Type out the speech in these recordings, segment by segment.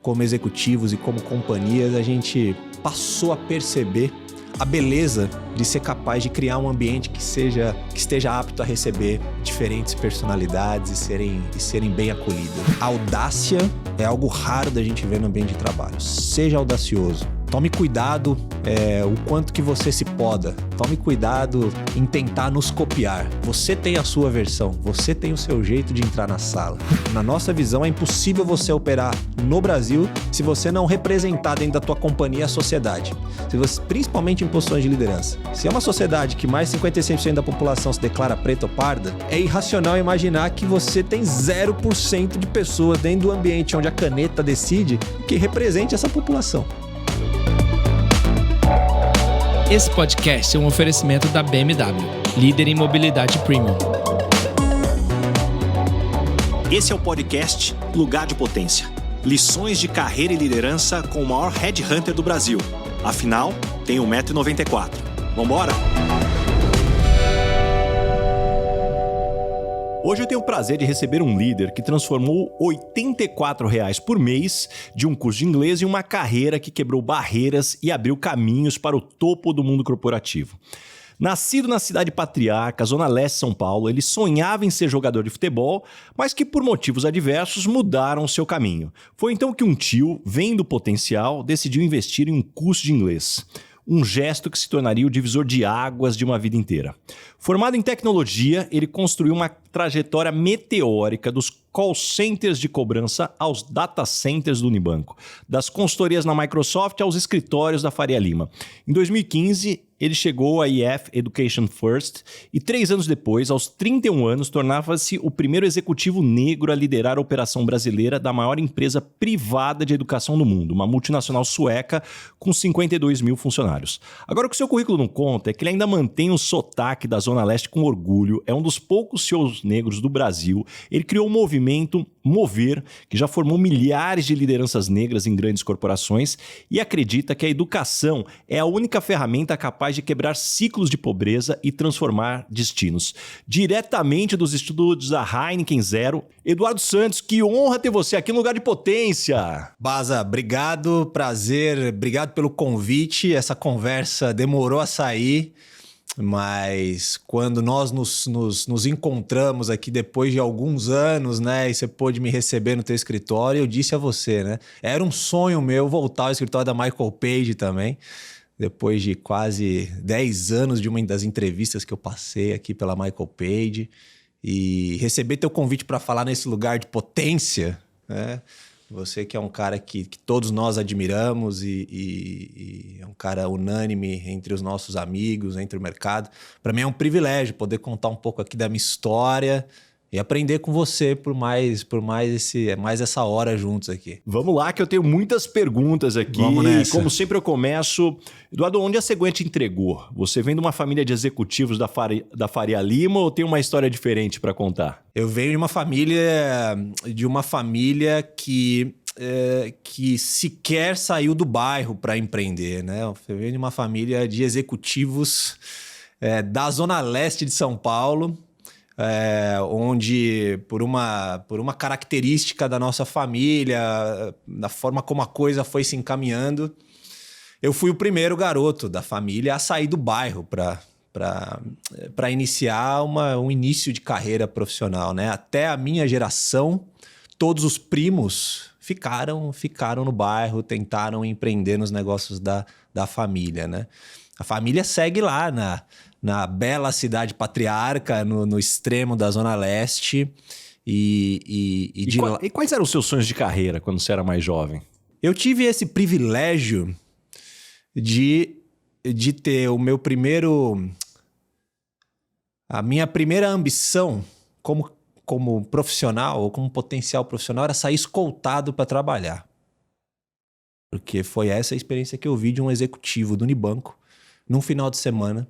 como executivos e como companhias, a gente passou a perceber a beleza de ser capaz de criar um ambiente que esteja apto a receber diferentes personalidades e serem bem acolhidas. A audácia é algo raro da gente ver no ambiente de trabalho. Seja audacioso. Tome cuidado o quanto que você se poda. Tome cuidado em tentar nos copiar. Você tem a sua versão, você tem o seu jeito de entrar na sala. Na nossa visão, é impossível você operar no Brasil se você não representar dentro da tua companhia a sociedade. Principalmente em posições de liderança. Se é uma sociedade que mais de 56% da população se declara preta ou parda, é irracional imaginar que você tem 0% de pessoas dentro do ambiente onde a caneta decide que represente essa população. Esse podcast é um oferecimento da BMW, líder em mobilidade premium. Esse é o podcast Lugar de Potência. Lições de carreira e liderança com o maior headhunter do Brasil. Afinal, tem 1,94 m. Vambora? Hoje eu tenho o prazer de receber um líder que transformou R$ 84 por mês de um curso de inglês em uma carreira que quebrou barreiras e abriu caminhos para o topo do mundo corporativo. Nascido na cidade patriarca, zona leste de São Paulo, ele sonhava em ser jogador de futebol, mas que por motivos adversos mudaram o seu caminho. Foi então que um tio, vendo o potencial, decidiu investir em um curso de inglês. Um gesto que se tornaria o divisor de águas de uma vida inteira. Formado em tecnologia, ele construiu uma trajetória meteórica dos call centers de cobrança aos data centers do Unibanco, das consultorias na Microsoft aos escritórios da Faria Lima. Em 2015, ele chegou à EF Education First e 3 anos depois, aos 31 anos, tornava-se o primeiro executivo negro a liderar a operação brasileira da maior empresa privada de educação do mundo, uma multinacional sueca com 52 mil funcionários. Agora, o que o seu currículo não conta é que ele ainda mantém o sotaque da Zona Leste com orgulho, é um dos poucos CEOs negros do Brasil. Ele criou o movimento Mover, que já formou milhares de lideranças negras em grandes corporações e acredita que a educação é a única ferramenta capaz de quebrar ciclos de pobreza e transformar destinos. Diretamente dos estúdios da Heineken Zero, Eduardo Santos, que honra ter você aqui no Lugar de Potência. Baza, obrigado, prazer, obrigado pelo convite. Essa conversa demorou a sair, mas quando nós nos encontramos aqui depois de alguns anos, né, e você pôde me receber no teu escritório, eu disse a você, né, era um sonho meu voltar ao escritório da Michael Page também, depois de quase 10 anos de uma das entrevistas que eu passei aqui pela Michael Page, e receber teu convite para falar nesse lugar de potência, né? Você que é um cara que todos nós admiramos e é um cara unânime entre os nossos amigos, entre o mercado. Para mim é um privilégio poder contar um pouco aqui da minha história e aprender com você por mais essa hora juntos aqui. Vamos lá, que eu tenho muitas perguntas aqui. Vamos nessa. E como sempre eu começo... Eduardo, onde a Cegonha te entregou? Você vem de uma família de executivos da Faria Lima ou tem uma história diferente para contar? Eu venho de uma família que sequer saiu do bairro para empreender, né? Eu venho de uma família de executivos da zona leste de São Paulo, onde por uma característica da nossa família, da forma como a coisa foi se encaminhando, eu fui o primeiro garoto da família a sair do bairro para iniciar um início de carreira profissional, né? Até a minha geração, todos os primos ficaram no bairro, tentaram empreender nos negócios da família, né? A família segue lá na bela cidade patriarca, no extremo da Zona Leste. E quais eram os seus sonhos de carreira quando você era mais jovem? Eu tive esse privilégio de ter a minha primeira ambição como profissional ou como potencial profissional era sair escoltado para trabalhar. Porque foi essa a experiência que eu vi de um executivo do Unibanco num final de semana,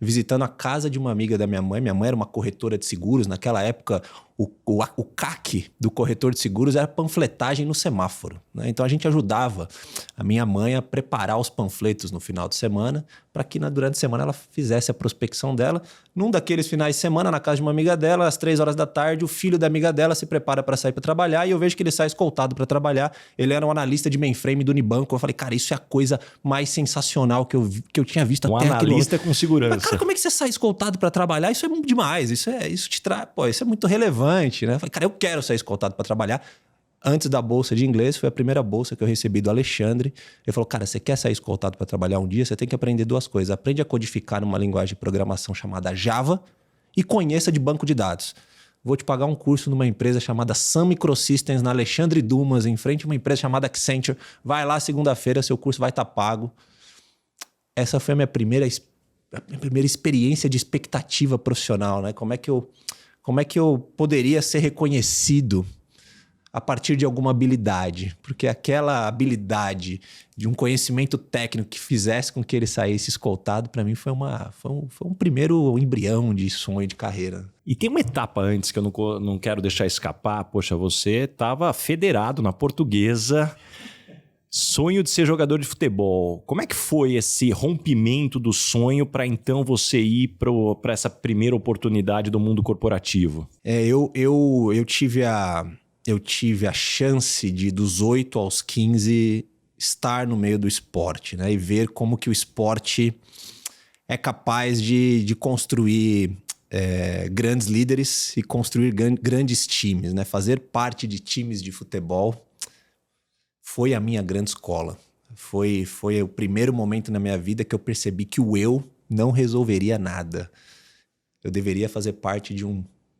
visitando a casa de uma amiga da minha mãe. Minha mãe era uma corretora de seguros. Naquela época, o CAC do corretor de seguros era panfletagem no semáforo, né? Então a gente ajudava a minha mãe a preparar os panfletos no final de semana para que durante a semana ela fizesse a prospecção dela. Num daqueles finais de semana, na casa de uma amiga dela, às 3 horas da tarde, o filho da amiga dela se prepara para sair para trabalhar e eu vejo que ele sai escoltado para trabalhar. Ele era um analista de mainframe do Unibanco. Eu falei, cara, isso é a coisa mais sensacional que eu tinha visto até aquele momento. Um analista com segurança. Mas, cara, como é que você sai escoltado para trabalhar? Isso é demais. Isso te traz, isso é muito relevante, né? Eu falei, cara, eu quero sair escoltado para trabalhar. Antes da bolsa de inglês, foi a primeira bolsa que eu recebi do Alexandre. Ele falou, cara, você quer sair escoltado para trabalhar um dia? Você tem que aprender 2 coisas. Aprende a codificar numa linguagem de programação chamada Java e conheça de banco de dados. Vou te pagar um curso numa empresa chamada Sun Microsystems, na Alexandre Dumas, em frente a uma empresa chamada Accenture. Vai lá segunda-feira, seu curso vai estar pago. Essa foi a minha primeira experiência de expectativa profissional, né? Como é que eu poderia ser reconhecido a partir de alguma habilidade? Porque aquela habilidade de um conhecimento técnico que fizesse com que ele saísse escoltado, para mim foi um primeiro embrião de sonho de carreira. E tem uma etapa antes que eu não quero deixar escapar. Poxa, você estava federado na Portuguesa, sonho de ser jogador de futebol. Como é que foi esse rompimento do sonho para então você ir para essa primeira oportunidade do mundo corporativo? Eu tive a chance de, dos 8 aos 15, estar no meio do esporte, né? E ver como que o esporte é capaz de construir grandes líderes e construir grandes times, né? Fazer parte de times de futebol foi a minha grande escola. Foi o primeiro momento na minha vida que eu percebi que o eu não resolveria nada. Eu deveria fazer parte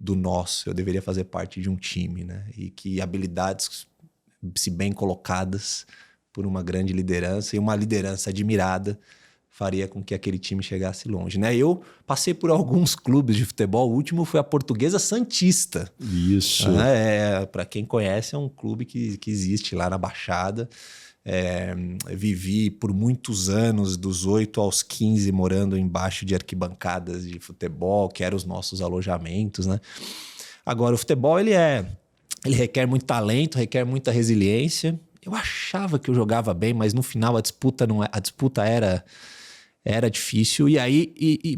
do nosso, eu deveria fazer parte de um time, né? E que habilidades, se bem colocadas por uma grande liderança e uma liderança admirada, faria com que aquele time chegasse longe, né? Eu passei por alguns clubes de futebol, o último foi a Portuguesa Santista. Isso. Para quem conhece, é um clube que existe lá na Baixada. Vivi por muitos anos, dos 8 aos 15, morando embaixo de arquibancadas de futebol, que eram os nossos alojamentos, né? Agora, o futebol, ele requer muito talento, requer muita resiliência. Eu achava que eu jogava bem, mas no final a disputa era difícil.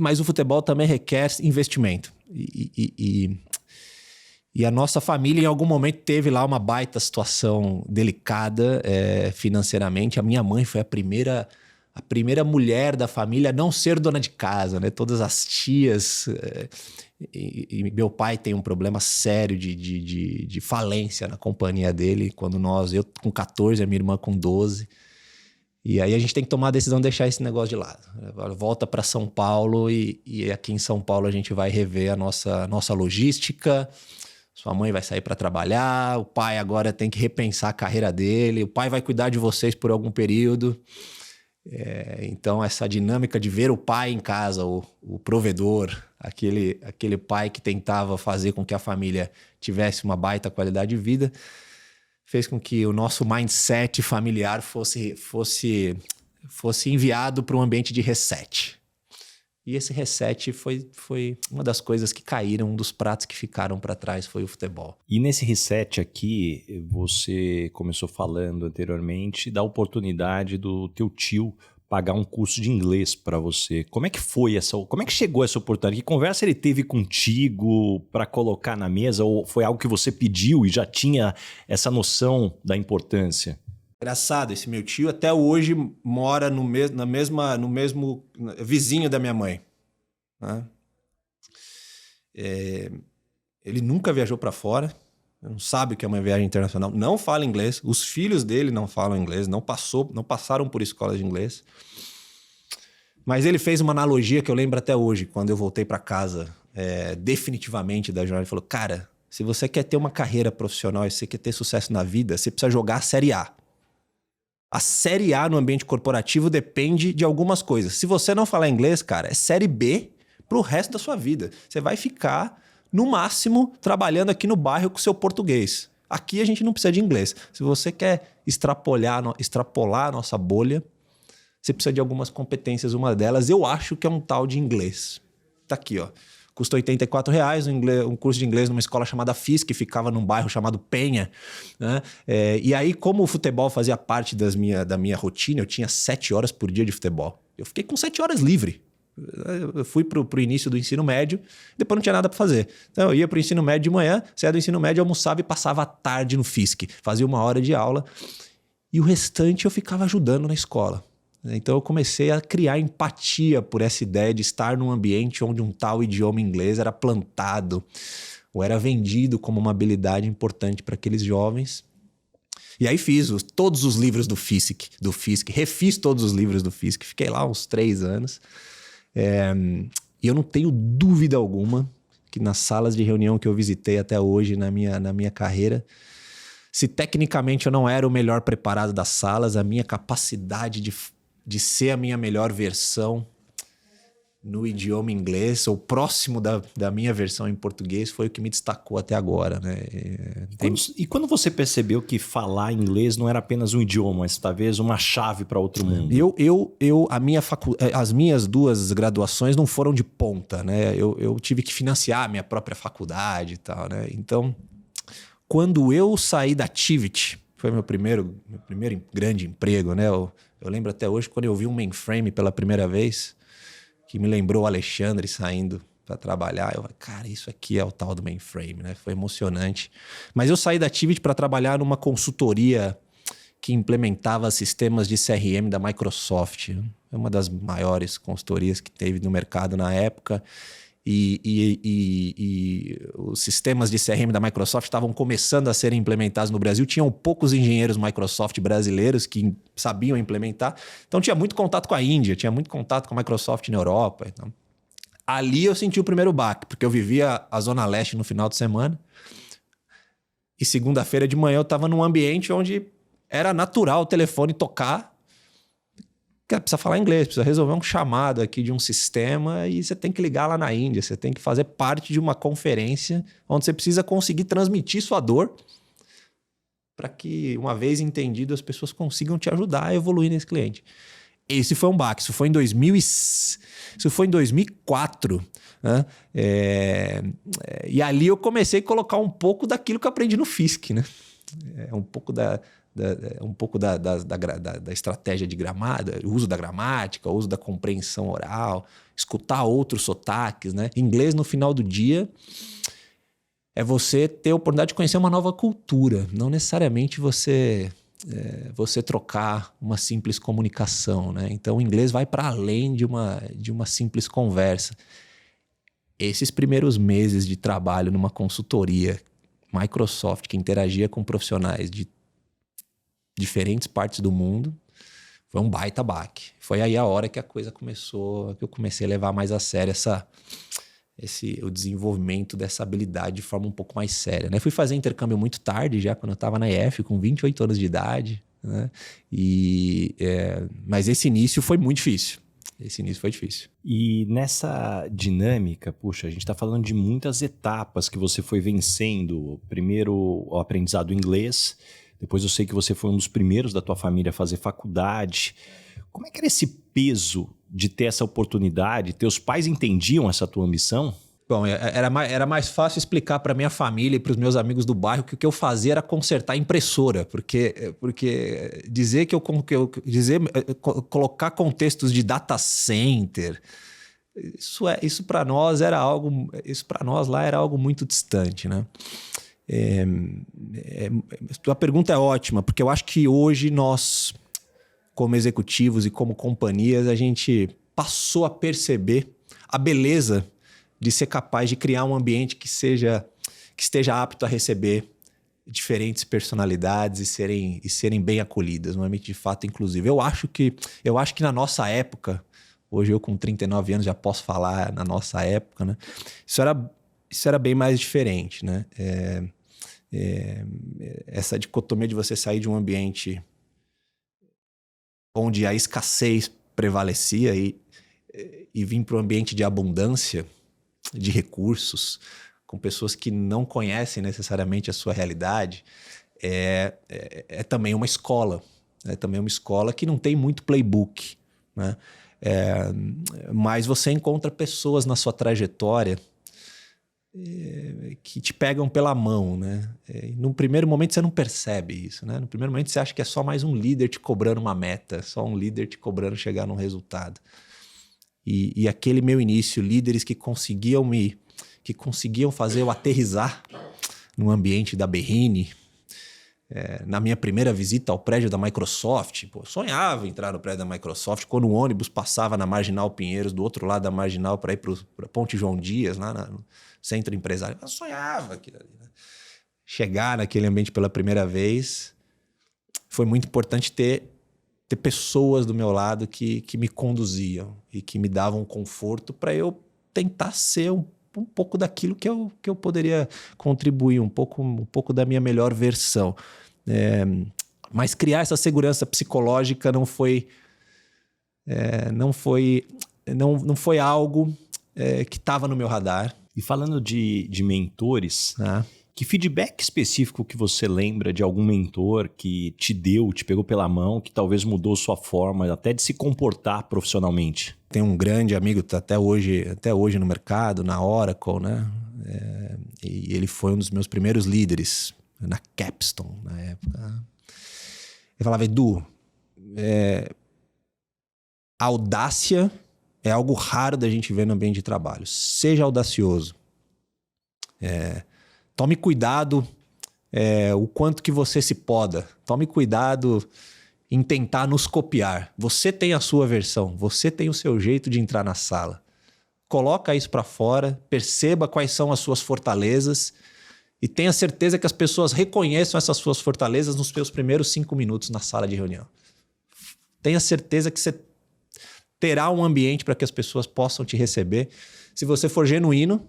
Mas o futebol também requer investimento. E a nossa família, em algum momento, teve lá uma baita situação delicada financeiramente. A minha mãe foi a primeira mulher da família a não ser dona de casa, né? Todas as tias. E meu pai tem um problema sério de falência na companhia dele. Eu com 14, a minha irmã com 12. E aí a gente tem que tomar a decisão de deixar esse negócio de lado. Volta para São Paulo e aqui em São Paulo a gente vai rever a nossa logística. Sua mãe vai sair para trabalhar, o pai agora tem que repensar a carreira dele, o pai vai cuidar de vocês por algum período. Então, essa dinâmica de ver o pai em casa, o provedor, aquele pai que tentava fazer com que a família tivesse uma baita qualidade de vida, fez com que o nosso mindset familiar fosse enviado para um ambiente de reset. E esse reset foi uma das coisas que caíram, um dos pratos que ficaram para trás foi o futebol. E nesse reset aqui, você começou falando anteriormente da oportunidade do teu tio pagar um curso de inglês para você. Como é que foi como é que chegou essa oportunidade? Que conversa ele teve contigo para colocar na mesa? Ou foi algo que você pediu e já tinha essa noção da importância? Engraçado, esse meu tio até hoje mora no mesmo vizinho da minha mãe, né? Ele nunca viajou para fora, não sabe o que é uma viagem internacional, não fala inglês, os filhos dele não falam inglês, não passaram por escola de inglês. Mas ele fez uma analogia que eu lembro até hoje, quando eu voltei para casa definitivamente da jornada. Ele falou, cara, se você quer ter uma carreira profissional e você quer ter sucesso na vida, você precisa jogar a Série A. A Série A no ambiente corporativo depende de algumas coisas. Se você não falar inglês, cara, é Série B pro resto da sua vida. Você vai ficar, no máximo, trabalhando aqui no bairro com o seu português. Aqui a gente não precisa de inglês. Se você quer extrapolar a nossa bolha, você precisa de algumas competências. Uma delas, eu acho que é um tal de inglês. Tá aqui, ó. Custa R$ 84, um curso de inglês numa escola chamada FIS, que ficava num bairro chamado Penha, né? E aí, como o futebol fazia parte da minha rotina, eu tinha 7 horas por dia de futebol. Eu fiquei com 7 horas livre. Eu fui pro início do ensino médio, depois não tinha nada para fazer. Então eu ia pro ensino médio de manhã, saía do ensino médio, almoçava e passava a tarde no FISC. Fazia 1 hora de aula e o restante eu ficava ajudando na escola. Então eu comecei a criar empatia por essa ideia de estar num ambiente onde um tal idioma inglês era plantado ou era vendido como uma habilidade importante para aqueles jovens. E aí fiz todos os livros do FISC, refiz todos os livros do FISC, fiquei lá uns 3 anos. E eu não tenho dúvida alguma que nas salas de reunião que eu visitei até hoje na minha carreira, se tecnicamente eu não era o melhor preparado das salas, a minha capacidade de ser a minha melhor versão no idioma inglês, ou próximo da minha versão em português, foi o que me destacou até agora, né? E quando você percebeu que falar inglês não era apenas um idioma, mas talvez uma chave para outro mundo? As minhas 2 graduações não foram de ponta, né? Eu tive que financiar a minha própria faculdade e tal, né? Então, quando eu saí da Tivit, foi meu primeiro grande emprego, né? Eu lembro até hoje quando eu vi um mainframe pela primeira vez, que me lembrou o Alexandre saindo para trabalhar. Eu falei, cara, isso aqui é o tal do mainframe, né? Foi emocionante. Mas eu saí da Tivit para trabalhar numa consultoria que implementava sistemas de CRM da Microsoft. É uma das maiores consultorias que teve no mercado na época. E os sistemas de CRM da Microsoft estavam começando a serem implementados no Brasil. Tinham poucos engenheiros Microsoft brasileiros que sabiam implementar. Então tinha muito contato com a Índia, tinha muito contato com a Microsoft na Europa. Então, ali eu senti o primeiro baque, porque eu vivia a Zona Leste no final de semana. E segunda-feira de manhã eu estava num ambiente onde era natural o telefone tocar. Precisa falar inglês, precisa resolver um chamado aqui de um sistema e você tem que ligar lá na Índia, você tem que fazer parte de uma conferência onde você precisa conseguir transmitir sua dor para que, uma vez entendido, as pessoas consigam te ajudar a evoluir nesse cliente. Esse foi um baque, isso foi em 2004, né? E ali eu comecei a colocar um pouco daquilo que eu aprendi no FISC, né? Um pouco da estratégia de gramática, o uso da gramática, o uso da compreensão oral, escutar outros sotaques, né? Inglês, no final do dia, é você ter a oportunidade de conhecer uma nova cultura, não necessariamente você trocar uma simples comunicação, né? Então, o inglês vai para além de uma simples conversa. Esses primeiros meses de trabalho numa consultoria Microsoft, que interagia com profissionais de diferentes partes do mundo, foi um baita baque. Foi aí a hora que a coisa começou, que eu comecei a levar mais a sério o desenvolvimento dessa habilidade de forma um pouco mais séria, né? Fui fazer intercâmbio muito tarde, já quando eu estava na IF, com 28 anos de idade, né? Mas esse início foi muito difícil. E nessa dinâmica, puxa, a gente está falando de muitas etapas que você foi vencendo. Primeiro, o aprendizado inglês. Depois eu sei que você foi um dos primeiros da tua família a fazer faculdade. Como é que era esse peso de ter essa oportunidade? Teus pais entendiam essa tua ambição? Bom, era mais fácil explicar para minha família e para os meus amigos do bairro que o que eu fazia era consertar a impressora, porque colocar contextos de data center, isso para nós lá era algo muito distante, né? A pergunta é ótima, porque eu acho que hoje nós, como executivos e como companhias, a gente passou a perceber a beleza de ser capaz de criar um ambiente que esteja apto a receber diferentes personalidades e serem bem acolhidas, um ambiente de fato inclusivo. Eu acho que na nossa época, hoje eu com 39 anos já posso falar na nossa época, né? Isso era bem mais diferente, né? Essa dicotomia de você sair de um ambiente onde a escassez prevalecia e vir para um ambiente de abundância, de recursos, com pessoas que não conhecem necessariamente a sua realidade, é também uma escola. É também uma escola que não tem muito playbook, né? Mas você encontra pessoas na sua trajetória que te pegam pela mão, né? No primeiro momento você não percebe isso, né? No primeiro momento você acha que é só mais um líder te cobrando uma meta, só um líder te cobrando chegar num resultado. E aquele meu início, líderes que conseguiam fazer eu aterrissar no ambiente da Berrini, na minha primeira visita ao prédio da Microsoft, eu sonhava entrar no prédio da Microsoft quando o ônibus passava na Marginal Pinheiros, do outro lado da Marginal, para ir para Ponte João Dias, lá no centro empresário. Eu sonhava aquilo ali, né? Chegar naquele ambiente pela primeira vez, foi muito importante ter pessoas do meu lado que me conduziam e que me davam conforto para eu tentar ser um pouco daquilo que eu poderia contribuir, um pouco da minha melhor versão. Mas criar essa segurança psicológica não foi algo que estava no meu radar. E falando de mentores, que feedback específico que você lembra de algum mentor que te pegou pela mão, que talvez mudou sua forma até de se comportar profissionalmente? Tem um grande amigo, tá até hoje no mercado, na Oracle, né? E ele foi um dos meus primeiros líderes na Capstone, na época. Ele falava: Edu, audácia é algo raro da gente ver no ambiente de trabalho. Seja audacioso. Tome cuidado o quanto que você se poda. Tome cuidado em tentar nos copiar. Você tem a sua versão, você tem o seu jeito de entrar na sala. Coloca isso para fora, perceba quais são as suas fortalezas e tenha certeza que as pessoas reconheçam essas suas fortalezas nos seus primeiros 5 minutos na sala de reunião. Tenha certeza que você terá um ambiente para que as pessoas possam te receber se você for genuíno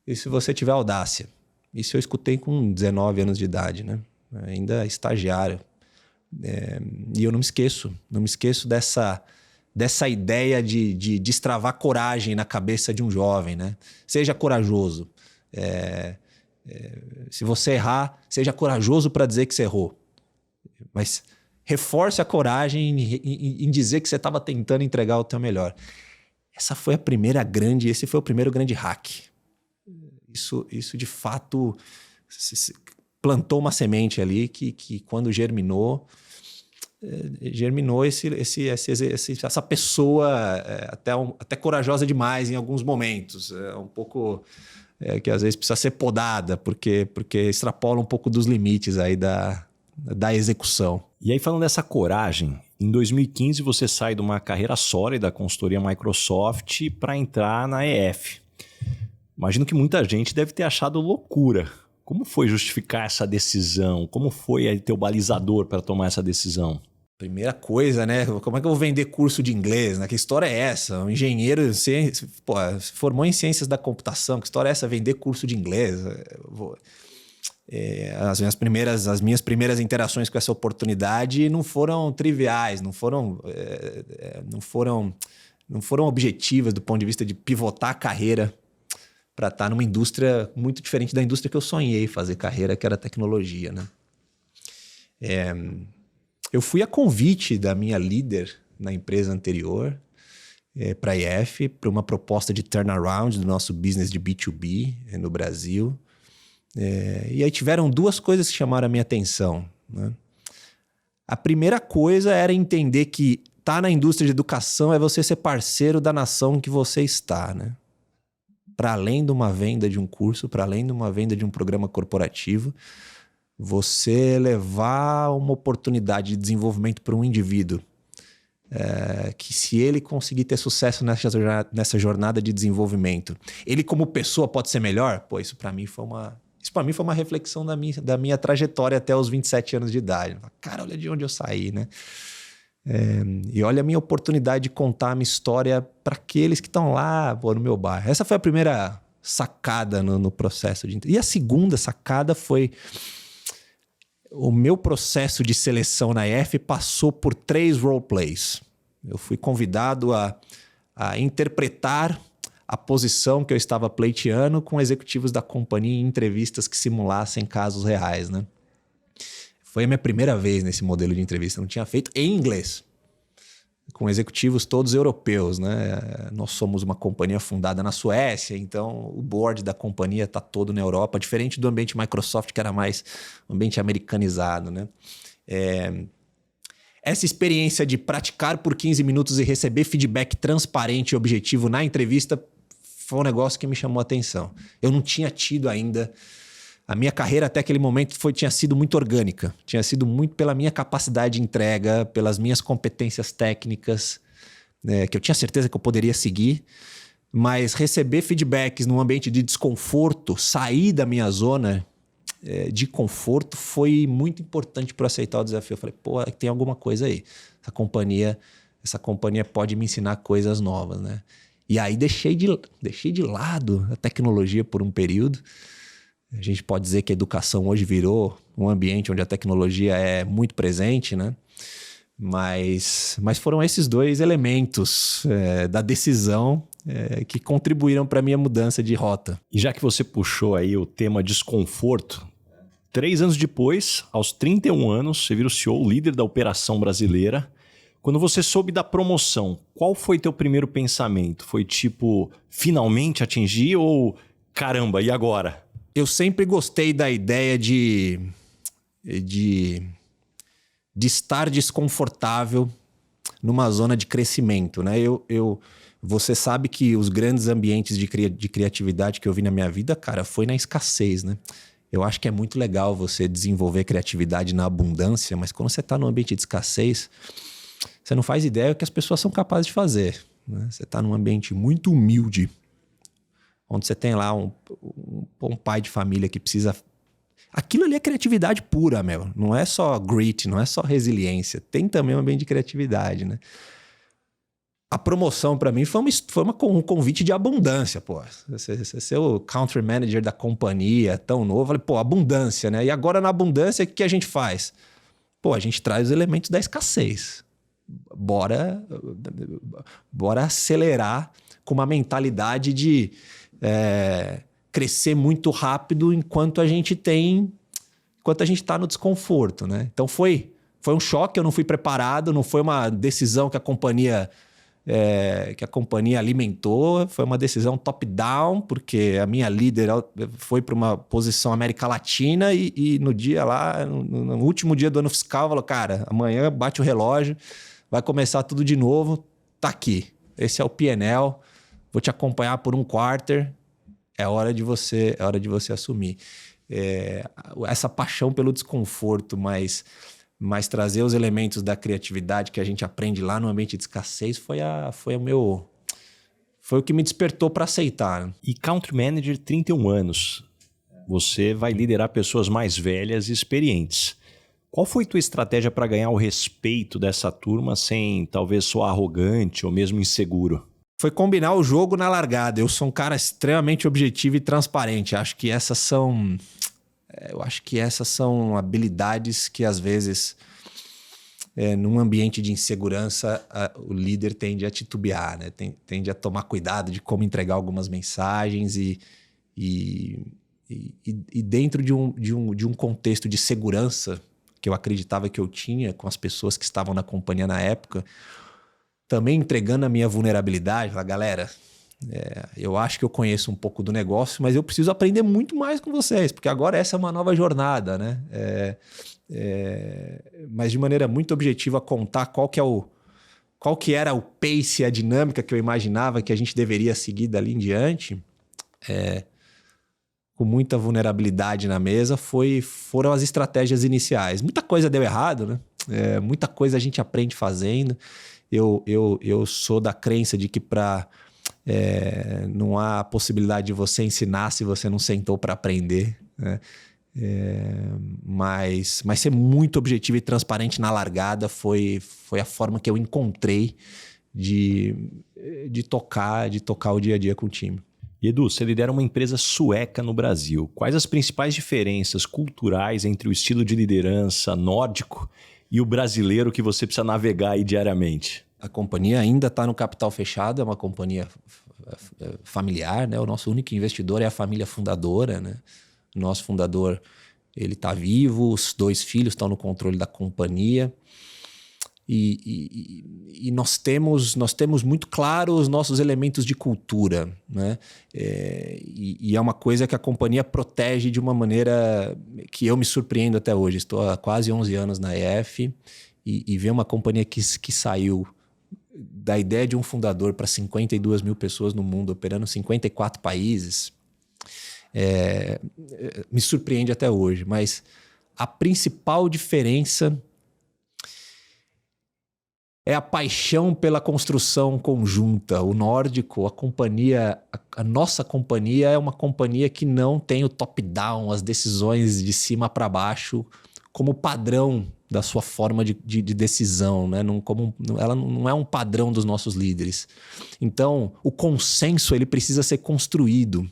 e se você tiver audácia. Isso eu escutei com 19 anos de idade, né? Ainda estagiário. E eu não me esqueço dessa ideia de destravar coragem na cabeça de um jovem, né? Seja corajoso. Se você errar, seja corajoso para dizer que você errou. Mas reforce a coragem em dizer que você estava tentando entregar o teu melhor. Esse foi o primeiro grande hack. Isso de fato plantou uma semente ali que quando germinou essa pessoa até corajosa demais em alguns momentos. Um pouco que às vezes precisa ser podada, porque extrapola um pouco dos limites aí da execução. E aí, falando dessa coragem, em 2015 você sai de uma carreira sólida da consultoria Microsoft para entrar na EF. Imagino que muita gente deve ter achado loucura. Como foi justificar essa decisão? Como foi aí teu balizador para tomar essa decisão? Primeira coisa, né? Como é que eu vou vender curso de inglês? Né? Que história é essa? Um engenheiro formou em ciências da computação. Que história é essa? Vender curso de inglês? As minhas primeiras interações com essa oportunidade não foram triviais, não foram objetivas do ponto de vista de pivotar a carreira para estar numa indústria muito diferente da indústria que eu sonhei fazer carreira, que era a tecnologia, né? Eu fui a convite da minha líder na empresa anterior para a EF, para uma proposta de turnaround do nosso business de B2B no Brasil. E aí tiveram 2 coisas que chamaram a minha atenção, né? A primeira coisa era entender que estar na indústria de educação é você ser parceiro da nação que você está, né? Para além de uma venda de um curso, para além de uma venda de um programa corporativo, você levar uma oportunidade de desenvolvimento para um indivíduo que, se ele conseguir ter sucesso nessa jornada de desenvolvimento, ele como pessoa pode ser melhor? Isso para mim foi uma reflexão da minha trajetória até os 27 anos de idade. Cara, olha de onde eu saí, né? E olha a minha oportunidade de contar a minha história para aqueles que estão lá no meu bairro. Essa foi a primeira sacada no processo de... E a segunda sacada foi... O meu processo de seleção na EF passou por 3 roleplays. Eu fui convidado a interpretar a posição que eu estava pleiteando com executivos da companhia em entrevistas que simulassem casos reais, né? Foi a minha primeira vez nesse modelo de entrevista. Eu não tinha feito em inglês. com executivos todos europeus, né? Nós somos uma companhia fundada na Suécia, então o board da companhia está todo na Europa, diferente do ambiente Microsoft, que era mais um ambiente americanizado, né? Essa experiência de praticar por 15 minutos e receber feedback transparente e objetivo na entrevista foi um negócio que me chamou a atenção. Eu não tinha tido ainda... A minha carreira até aquele momento tinha sido muito orgânica. Tinha sido muito pela minha capacidade de entrega, pelas minhas competências técnicas, né, que eu tinha certeza que eu poderia seguir. Mas receber feedbacks num ambiente de desconforto, sair da minha zona de conforto, foi muito importante para aceitar o desafio. Eu falei, pô, tem alguma coisa aí. Essa companhia pode me ensinar coisas novas, né? E aí deixei de lado a tecnologia por um período. A gente pode dizer que a educação hoje virou um ambiente onde a tecnologia é muito presente, né? Mas foram esses dois elementos da decisão que contribuíram para a minha mudança de rota. E já que você puxou aí o tema desconforto, 3 anos depois, aos 31 anos, você vira o CEO, líder da operação brasileira. Quando você soube da promoção, qual foi teu primeiro pensamento? Foi tipo, finalmente atingi ou caramba, e agora? Eu sempre gostei da ideia de estar desconfortável numa zona de crescimento, né? Você sabe que os grandes ambientes de criatividade que eu vi na minha vida, cara, foi na escassez, né? Eu acho que é muito legal você desenvolver criatividade na abundância, mas quando você está num ambiente de escassez, você não faz ideia do que as pessoas são capazes de fazer, né? Você está num ambiente muito humilde, onde você tem lá um pai de família que precisa... Aquilo ali é criatividade pura, meu. Não é só grit, não é só resiliência. Tem também um ambiente de criatividade, né? A promoção para mim foi um convite de abundância, pô. Você ser o country manager da companhia, tão novo. Eu falei, pô, abundância, né? E agora na abundância, o que a gente faz? Pô, a gente traz os elementos da escassez. Bora acelerar com uma mentalidade de... crescer muito rápido enquanto a gente está no desconforto, né? Então foi um choque, eu não fui preparado, não foi uma decisão que a companhia alimentou, foi uma decisão top-down, porque a minha líder foi para uma posição América Latina e no dia lá, no último dia do ano fiscal, falou, cara, amanhã bate o relógio, vai começar tudo de novo, tá aqui, esse é o P&L, vou te acompanhar por um quarter. É hora de você assumir. Essa paixão pelo desconforto, mas trazer os elementos da criatividade que a gente aprende lá no ambiente de escassez foi o que me despertou para aceitar. E Country Manager, 31 anos. Você vai liderar pessoas mais velhas e experientes. Qual foi tua estratégia para ganhar o respeito dessa turma sem talvez soar arrogante ou mesmo inseguro? Foi combinar o jogo na largada. Eu sou um cara extremamente objetivo e transparente. Acho que essas são habilidades que, às vezes, num ambiente de insegurança, o líder tende a titubear, né? Tende a tomar cuidado de como entregar algumas mensagens e dentro de um contexto de segurança que eu acreditava que eu tinha com as pessoas que estavam na companhia na época, também entregando a minha vulnerabilidade, falar, galera, eu acho que eu conheço um pouco do negócio, mas eu preciso aprender muito mais com vocês, porque agora essa é uma nova jornada, né? Mas de maneira muito objetiva contar qual que era o pace, a dinâmica que eu imaginava que a gente deveria seguir dali em diante, com muita vulnerabilidade na mesa, foram as estratégias iniciais. Muita coisa deu errado, né? Muita coisa a gente aprende fazendo. Eu sou da crença de que não há possibilidade de você ensinar se você não sentou para aprender, né? Mas ser muito objetivo e transparente na largada foi a forma que eu encontrei de tocar o dia a dia com o time. E Edu, você lidera uma empresa sueca no Brasil. Quais as principais diferenças culturais entre o estilo de liderança nórdico e o brasileiro que você precisa navegar aí diariamente? A companhia ainda está no capital fechado, é uma companhia familiar, né? O nosso único investidor é a família fundadora, né? O nosso fundador, ele está vivo, os 2 filhos estão no controle da companhia. E nós temos muito claro os nossos elementos de cultura, né? E é uma coisa que a companhia protege de uma maneira que eu me surpreendo até hoje. Estou há quase 11 anos na EF e ver uma companhia que saiu da ideia de um fundador para 52 mil pessoas no mundo, operando em 54 países, me surpreende até hoje. Mas a principal diferença é a paixão pela construção conjunta. O Nórdico, a nossa companhia é uma companhia que não tem o top-down, as decisões de cima para baixo, como padrão da sua forma de decisão, né? Ela não é um padrão dos nossos líderes. Então, o consenso ele precisa ser construído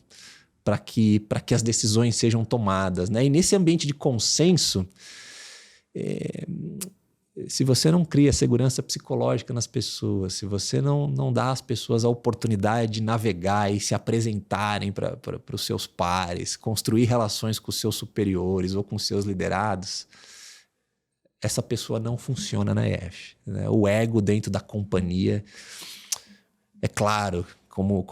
para que as decisões sejam tomadas, né? E nesse ambiente de consenso, se você não cria segurança psicológica nas pessoas, se você não dá às pessoas a oportunidade de navegar e se apresentarem para os seus pares, construir relações com os seus superiores ou com os seus liderados, essa pessoa não funciona na EF, né? O ego dentro da companhia, é claro, como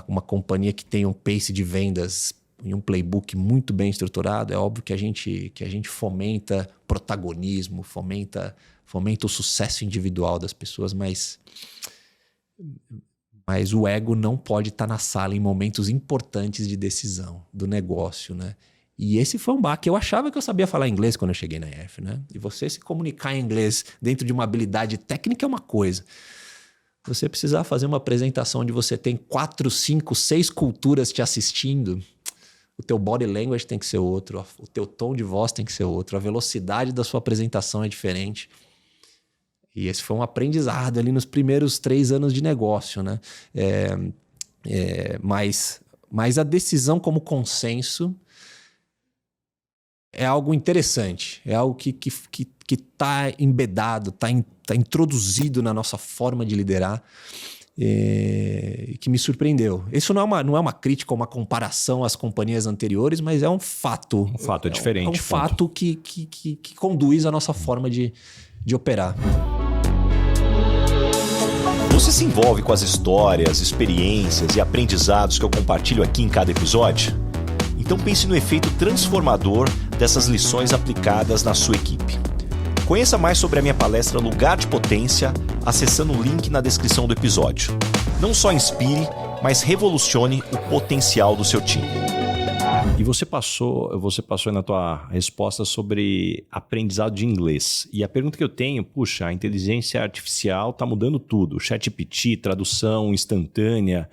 uma companhia que tem um pace de vendas e um playbook muito bem estruturado, é óbvio que a gente fomenta protagonismo, fomenta o sucesso individual das pessoas, mas o ego não pode estar na sala em momentos importantes de decisão do negócio, né? E esse foi um baque. Eu achava que eu sabia falar inglês quando eu cheguei na EF, né? E você se comunicar em inglês dentro de uma habilidade técnica é uma coisa. Você precisar fazer uma apresentação onde você tem 4, 5, 6 culturas te assistindo, o teu body language tem que ser outro, o teu tom de voz tem que ser outro, a velocidade da sua apresentação é diferente. E esse foi um aprendizado ali nos primeiros 3 anos de negócio, né? Mas a decisão como consenso é algo interessante, é algo que está embedado, está introduzido na nossa forma de liderar, que me surpreendeu. Isso não é uma crítica ou uma comparação às companhias anteriores, mas é um fato. Um fato é diferente. É um fato que conduz a nossa forma de operar. Você se envolve com as histórias, experiências e aprendizados que eu compartilho aqui em cada episódio? Então pense no efeito transformador dessas lições aplicadas na sua equipe. Conheça mais sobre a minha palestra Lugar de Potência acessando o link na descrição do episódio. Não só inspire, mas revolucione o potencial do seu time. E você passou aí na tua resposta sobre aprendizado de inglês. E a pergunta que eu tenho, a inteligência artificial está mudando tudo. ChatGPT, tradução instantânea.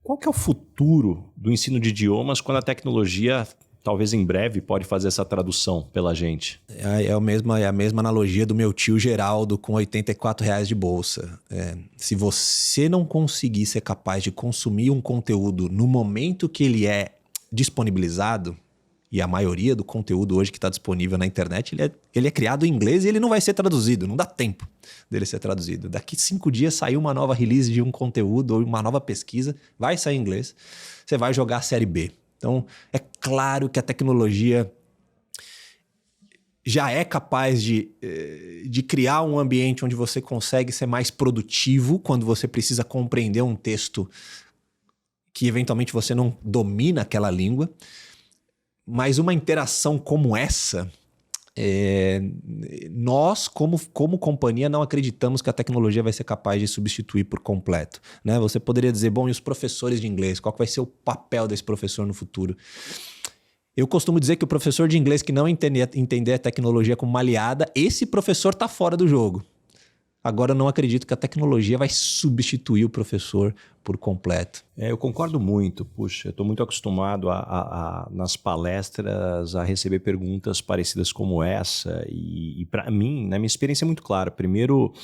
Qual que é o futuro do ensino de idiomas quando a tecnologia, talvez em breve, pode fazer essa tradução pela gente? É a mesma analogia do meu tio Geraldo com R$84 de bolsa. Se você não conseguir ser capaz de consumir um conteúdo no momento que ele é disponibilizado, e a maioria do conteúdo hoje que está disponível na internet, ele é criado em inglês e ele não vai ser traduzido, não dá tempo dele ser traduzido. Daqui 5 dias saiu uma nova release de um conteúdo ou uma nova pesquisa, vai sair em inglês, você vai jogar a série B. Então, é claro que a tecnologia já é capaz de criar um ambiente onde você consegue ser mais produtivo quando você precisa compreender um texto que eventualmente você não domina aquela língua. Mas uma interação como essa, nós, como companhia, não acreditamos que a tecnologia vai ser capaz de substituir por completo, né? Você poderia dizer, e os professores de inglês? Qual que vai ser o papel desse professor no futuro? Eu costumo dizer que o professor de inglês que não entender a tecnologia como uma aliada, esse professor está fora do jogo. Agora, eu não acredito que a tecnologia vai substituir o professor por completo. Eu concordo muito. Eu estou muito acostumado nas palestras a receber perguntas parecidas como essa. E para mim, na minha experiência é muito clara. Primeiro,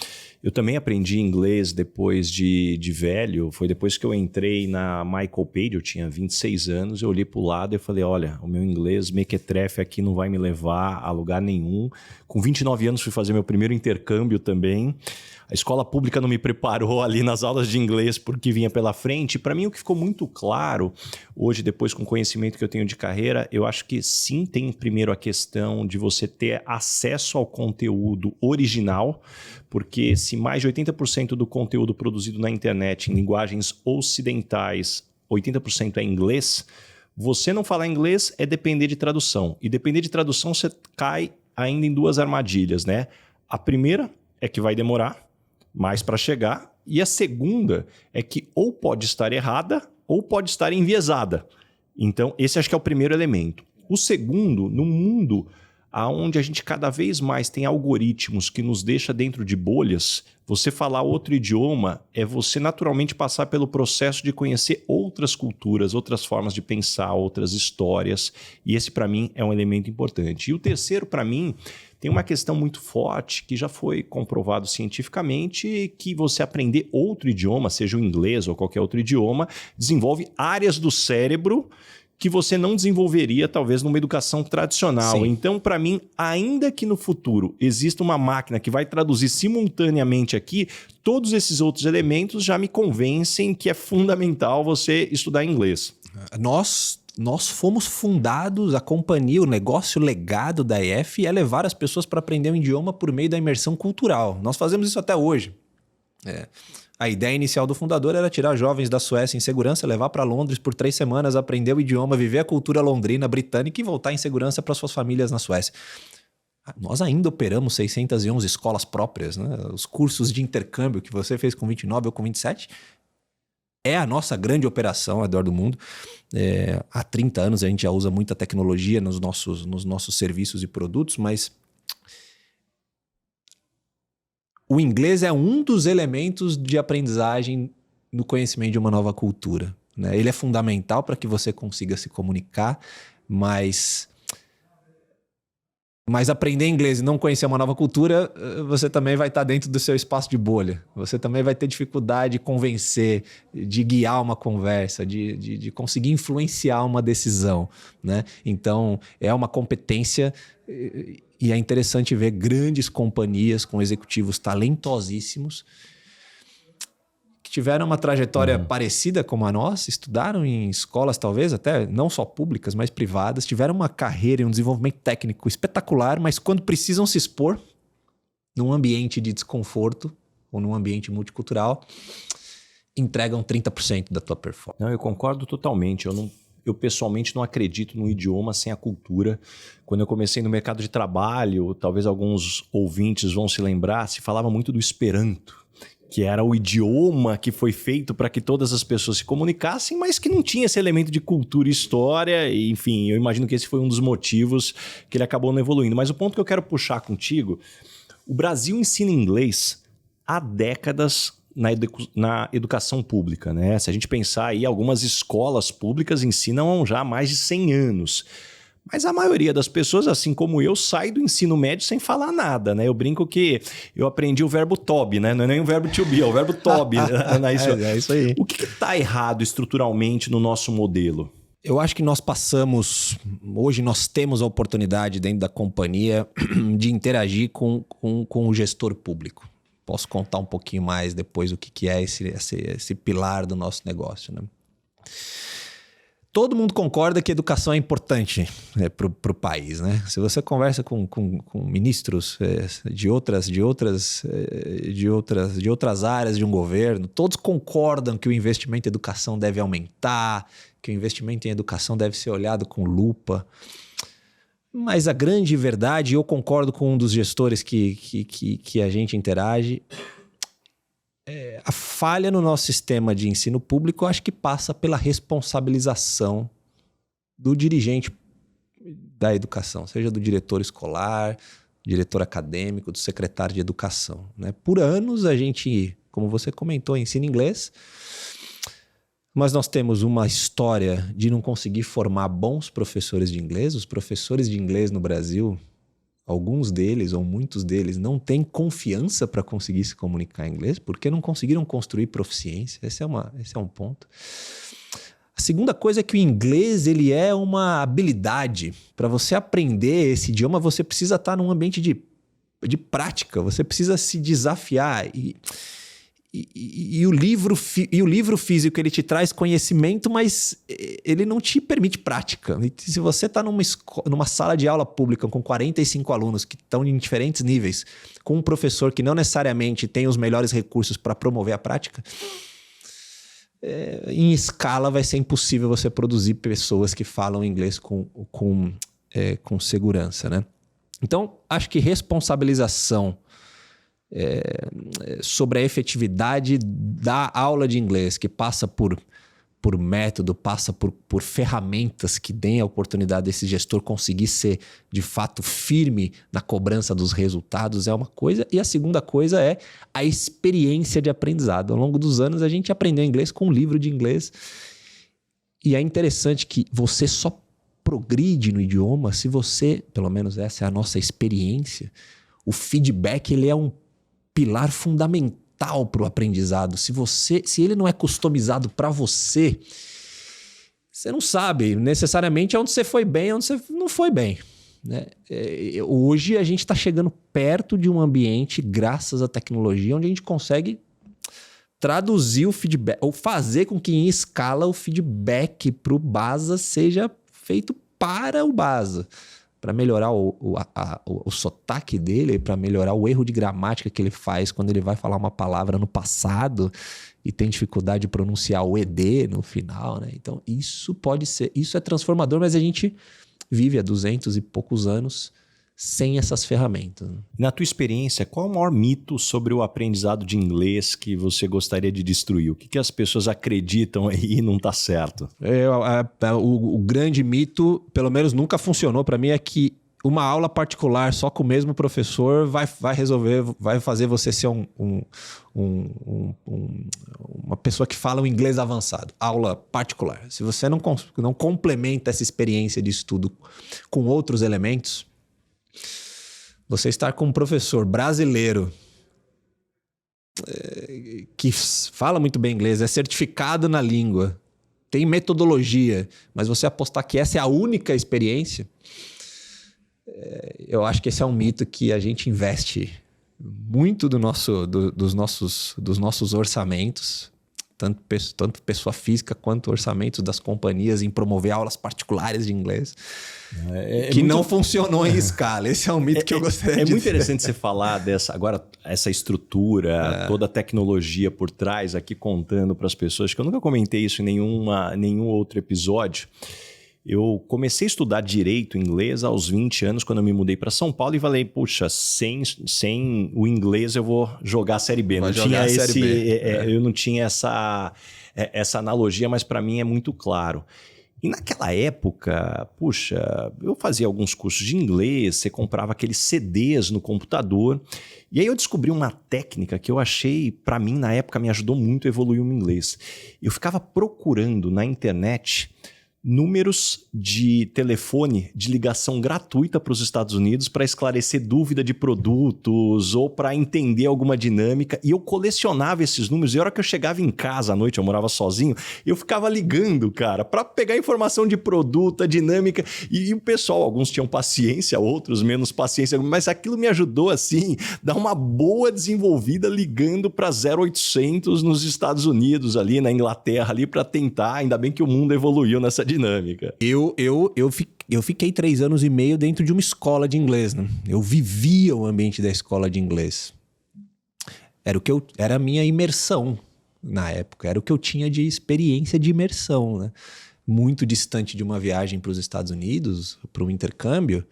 eu também aprendi inglês depois de velho. Foi depois que eu entrei na Michael Page, eu tinha 26 anos. Eu olhei para o lado e falei, olha, o meu inglês mequetrefe aqui não vai me levar a lugar nenhum. Com 29 anos fui fazer meu primeiro intercâmbio também. a escola pública não me preparou ali nas aulas de inglês porque vinha pela frente. Para mim, o que ficou muito claro hoje, depois com o conhecimento que eu tenho de carreira, eu acho que sim, tem primeiro a questão de você ter acesso ao conteúdo original, porque se mais de 80% do conteúdo produzido na internet em linguagens ocidentais, 80% é inglês, você não falar inglês é depender de tradução. E depender de tradução, você cai ainda em duas armadilhas, né? A primeira é que vai demorar mais para chegar. E a segunda é que ou pode estar errada ou pode estar enviesada. Então, esse acho que é o primeiro elemento. O segundo, no mundo onde a gente cada vez mais tem algoritmos que nos deixa dentro de bolhas, você falar outro idioma é você naturalmente passar pelo processo de conhecer outras culturas, outras formas de pensar, outras histórias. E esse, para mim, é um elemento importante. E o terceiro, para mim, tem uma questão muito forte que já foi comprovado cientificamente, que você aprender outro idioma, seja o inglês ou qualquer outro idioma, desenvolve áreas do cérebro que você não desenvolveria, talvez, numa educação tradicional. Sim. Então, para mim, ainda que no futuro exista uma máquina que vai traduzir simultaneamente aqui, todos esses outros elementos já me convencem que é fundamental você estudar inglês. Nós fomos fundados, a companhia, o negócio legado da EF é levar as pessoas para aprender um idioma por meio da imersão cultural. Nós fazemos isso até hoje. A ideia inicial do fundador era tirar jovens da Suécia em segurança, levar para Londres por 3 semanas, aprender o idioma, viver a cultura londrina, britânica e voltar em segurança para suas famílias na Suécia. Nós ainda operamos 611 escolas próprias, né? Os cursos de intercâmbio que você fez com 29 ou com 27 é a nossa grande operação ao redor do mundo. Há 30 anos a gente já usa muita tecnologia nos nossos serviços e produtos, mas o inglês é um dos elementos de aprendizagem no conhecimento de uma nova cultura, né? Ele é fundamental para que você consiga se comunicar, mas aprender inglês e não conhecer uma nova cultura, você também vai estar dentro do seu espaço de bolha. Você também vai ter dificuldade de convencer, de guiar uma conversa, de conseguir influenciar uma decisão, né? Então, é uma competência. E é interessante ver grandes companhias com executivos talentosíssimos que tiveram uma trajetória parecida como a nossa, estudaram em escolas talvez até não só públicas, mas privadas, tiveram uma carreira e um desenvolvimento técnico espetacular, mas quando precisam se expor num ambiente de desconforto ou num ambiente multicultural, entregam 30% da tua performance. Não, eu concordo totalmente. Eu pessoalmente não acredito no idioma sem a cultura. Quando eu comecei no mercado de trabalho, talvez alguns ouvintes vão se lembrar, se falava muito do Esperanto, que era o idioma que foi feito para que todas as pessoas se comunicassem, mas que não tinha esse elemento de cultura e história. E, enfim, eu imagino que esse foi um dos motivos que ele acabou não evoluindo. Mas o ponto que eu quero puxar contigo, o Brasil ensina inglês há décadas na educação pública, né? Se a gente pensar aí, algumas escolas públicas ensinam já há mais de 100 anos. Mas a maioria das pessoas, assim como eu, sai do ensino médio sem falar nada, né? Eu brinco que eu aprendi o verbo tobe, né? Não é nem o verbo to be, é o verbo tobe. É isso aí. O que está errado estruturalmente no nosso modelo? Eu acho que hoje nós temos a oportunidade dentro da companhia de interagir com o gestor público. Posso contar um pouquinho mais depois o que é esse pilar do nosso negócio, né? Todo mundo concorda que educação é importante, né, para o país, né? Se você conversa com ministros de outras áreas de um governo, todos concordam que o investimento em educação deve aumentar, que o investimento em educação deve ser olhado com lupa. Mas a grande verdade, eu concordo com um dos gestores que a gente interage, a falha no nosso sistema de ensino público, eu acho que passa pela responsabilização do dirigente da educação, seja do diretor escolar, diretor acadêmico, do secretário de educação, né? Por anos a gente, como você comentou, ensina inglês, mas nós temos uma história de não conseguir formar bons professores de inglês. Os professores de inglês no Brasil, alguns deles ou muitos deles não têm confiança para conseguir se comunicar em inglês porque não conseguiram construir proficiência. Esse é um ponto. A segunda coisa é que o inglês ele é uma habilidade. Para você aprender esse idioma, você precisa estar num ambiente de de prática, você precisa se desafiar. E o livro físico, ele te traz conhecimento, mas ele não te permite prática. E se você está numa sala de aula pública com 45 alunos que estão em diferentes níveis, com um professor que não necessariamente tem os melhores recursos para promover a prática, em escala vai ser impossível você produzir pessoas que falam inglês com segurança, né? Então, acho que responsabilização sobre a efetividade da aula de inglês, que passa por método, passa por ferramentas que deem a oportunidade desse gestor conseguir ser, de fato, firme na cobrança dos resultados, é uma coisa. E a segunda coisa é a experiência de aprendizado. Ao longo dos anos, a gente aprendeu inglês com um livro de inglês. E é interessante que você só progride no idioma se você, pelo menos essa é a nossa experiência, o feedback ele é um pilar fundamental para o aprendizado. Se ele não é customizado para você, você não sabe necessariamente onde você foi bem, onde você não foi bem, né? Hoje a gente está chegando perto de um ambiente, graças à tecnologia, onde a gente consegue traduzir o feedback, ou fazer com que em escala o feedback para o Basa seja feito para o Basa, para melhorar o sotaque dele, para melhorar o erro de gramática que ele faz quando ele vai falar uma palavra no passado e tem dificuldade de pronunciar o ED no final, né? Então isso é transformador, mas a gente vive há 200 e poucos anos sem essas ferramentas. Na tua experiência, qual é o maior mito sobre o aprendizado de inglês que você gostaria de destruir? O que as pessoas acreditam aí e não está certo? O grande mito, pelo menos nunca funcionou para mim, é que uma aula particular só com o mesmo professor vai fazer você ser uma pessoa que fala um inglês avançado. Aula particular. Se você não complementa essa experiência de estudo com outros elementos, você estar com um professor brasileiro que fala muito bem inglês, é certificado na língua, tem metodologia, mas você apostar que essa é a única experiência, eu acho que esse é um mito que a gente investe muito dos nossos orçamentos, tanto pessoa física quanto orçamentos das companhias em promover aulas particulares de inglês, que não funcionou em escala. Esse é um mito que eu gostaria de dizer. É muito interessante você falar essa estrutura, toda a tecnologia por trás aqui contando para as pessoas, que eu nunca comentei isso em nenhum outro episódio. Eu comecei a estudar direito inglês aos 20 anos, quando eu me mudei para São Paulo, e falei, puxa, sem o inglês eu vou jogar a Série B. Eu não tinha essa analogia, mas para mim é muito claro. E naquela época, puxa, eu fazia alguns cursos de inglês, você comprava aqueles CDs no computador, e aí eu descobri uma técnica que eu achei, para mim, na época, me ajudou muito a evoluir o inglês. Eu ficava procurando na internet números de telefone de ligação gratuita para os Estados Unidos para esclarecer dúvida de produtos ou para entender alguma dinâmica, e eu colecionava esses números, e a hora que eu chegava em casa à noite, eu morava sozinho, eu ficava ligando, cara, para pegar informação de produto, a dinâmica, e o pessoal, alguns tinham paciência, outros menos paciência, mas aquilo me ajudou, assim, dar uma boa desenvolvida ligando para 0800 nos Estados Unidos, ali na Inglaterra, ali para tentar, ainda bem que o mundo evoluiu nessa dinâmica. Eu fiquei 3 anos e meio dentro de uma escola de inglês, né? Eu vivia o ambiente da escola de inglês. Era a minha imersão na época. Era o que eu tinha de experiência de imersão, né? Muito distante de uma viagem para os Estados Unidos, para um intercâmbio.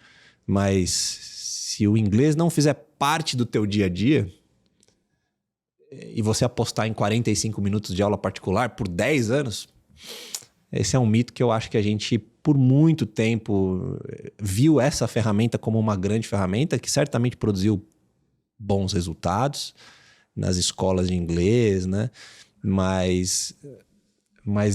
Mas se o inglês não fizer parte do teu dia a dia e você apostar em 45 minutos de aula particular por 10 anos... Esse é um mito que eu acho que a gente, por muito tempo, viu essa ferramenta como uma grande ferramenta que certamente produziu bons resultados nas escolas de inglês, né? Mas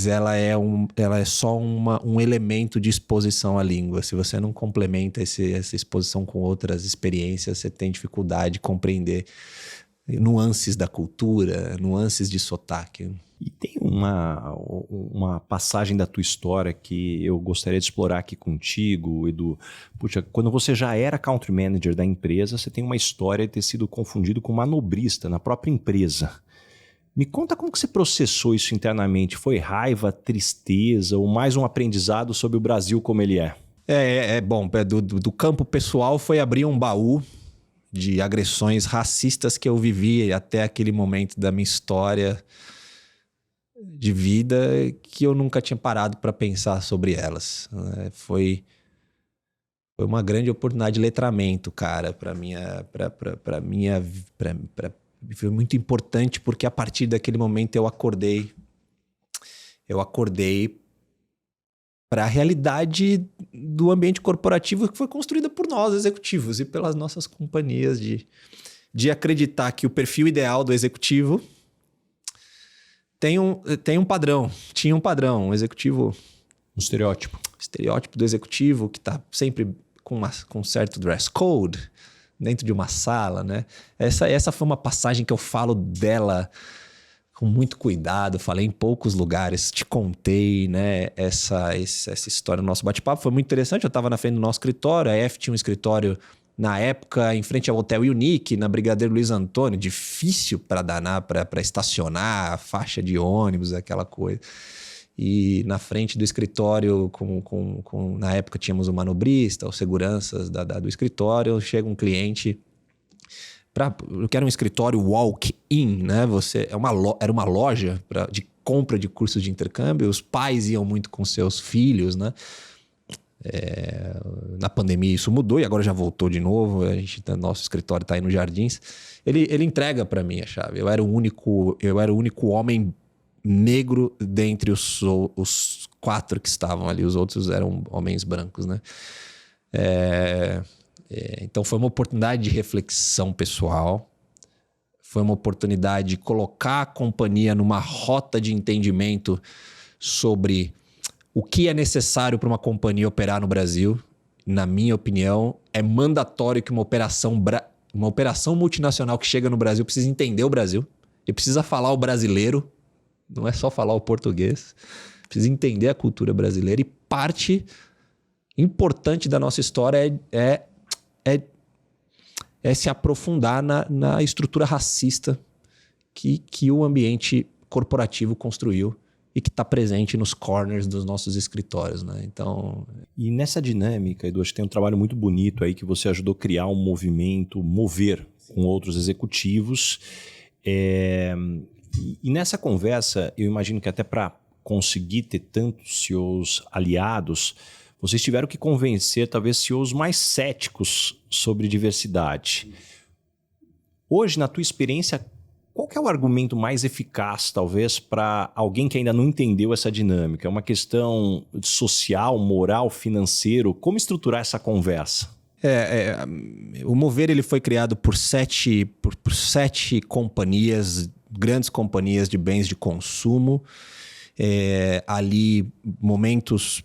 ela é só um elemento de exposição à língua. Se você não complementa essa exposição com outras experiências, você tem dificuldade de compreender nuances da cultura, nuances de sotaque. E tem uma passagem da tua história que eu gostaria de explorar aqui contigo, Edu. Puxa, quando você já era country manager da empresa, você tem uma história de ter sido confundido com manobrista na própria empresa. Me conta como que você processou isso internamente. Foi raiva, tristeza ou mais um aprendizado sobre o Brasil como ele é? Bom, do campo pessoal foi abrir um baú de agressões racistas que eu vivi até aquele momento da minha história de vida que eu nunca tinha parado para pensar sobre elas. Foi uma grande oportunidade de letramento, cara, para minha foi muito importante porque a partir daquele momento eu acordei para a realidade do ambiente corporativo que foi construída por nós, executivos, e pelas nossas companhias, de acreditar que o perfil ideal do executivo tem um padrão, tinha um padrão, um executivo... Um estereótipo. Estereótipo do executivo que está sempre com um certo dress code dentro de uma sala, né? Essa foi uma passagem que eu falo dela com muito cuidado, falei em poucos lugares, te contei, né? Essa história no nosso bate-papo foi muito interessante. Eu estava na frente do nosso escritório, a F tinha um escritório na época em frente ao Hotel Unique, na Brigadeiro Luiz Antônio, difícil para danar, para estacionar, faixa de ônibus, aquela coisa. E na frente do escritório, na época tínhamos o manobrista, os seguranças do escritório, chega um cliente... Eu quero um escritório walk-in, né? Era uma loja de compra de cursos de intercâmbio. Os pais iam muito com seus filhos, né? Na pandemia isso mudou e agora já voltou de novo. Nosso escritório está aí nos Jardins. Ele entrega para mim a chave. Eu era o único homem negro dentre os 4 que estavam ali. Os outros eram homens brancos, né? Então foi uma oportunidade de reflexão pessoal, foi uma oportunidade de colocar a companhia numa rota de entendimento sobre o que é necessário para uma companhia operar no Brasil. Na minha opinião, é mandatório que uma operação multinacional que chega no Brasil precisa entender o Brasil e precisa falar o brasileiro, não é só falar o português, precisa entender a cultura brasileira, e parte importante da nossa história é se aprofundar na estrutura racista que o ambiente corporativo construiu e que está presente nos corners dos nossos escritórios, né? Então... E nessa dinâmica, Edu, acho que tem um trabalho muito bonito aí que você ajudou a criar um movimento, mover com outros executivos. E nessa conversa, eu imagino que até para conseguir ter tantos CEOs aliados, vocês tiveram que convencer talvez CEOs mais céticos sobre diversidade. Hoje, na tua experiência, qual que é o argumento mais eficaz, talvez, para alguém que ainda não entendeu essa dinâmica? É uma questão social, moral, financeiro? Como estruturar essa conversa? O Mover ele foi criado por 7 companhias, grandes companhias de bens de consumo. Ali, momentos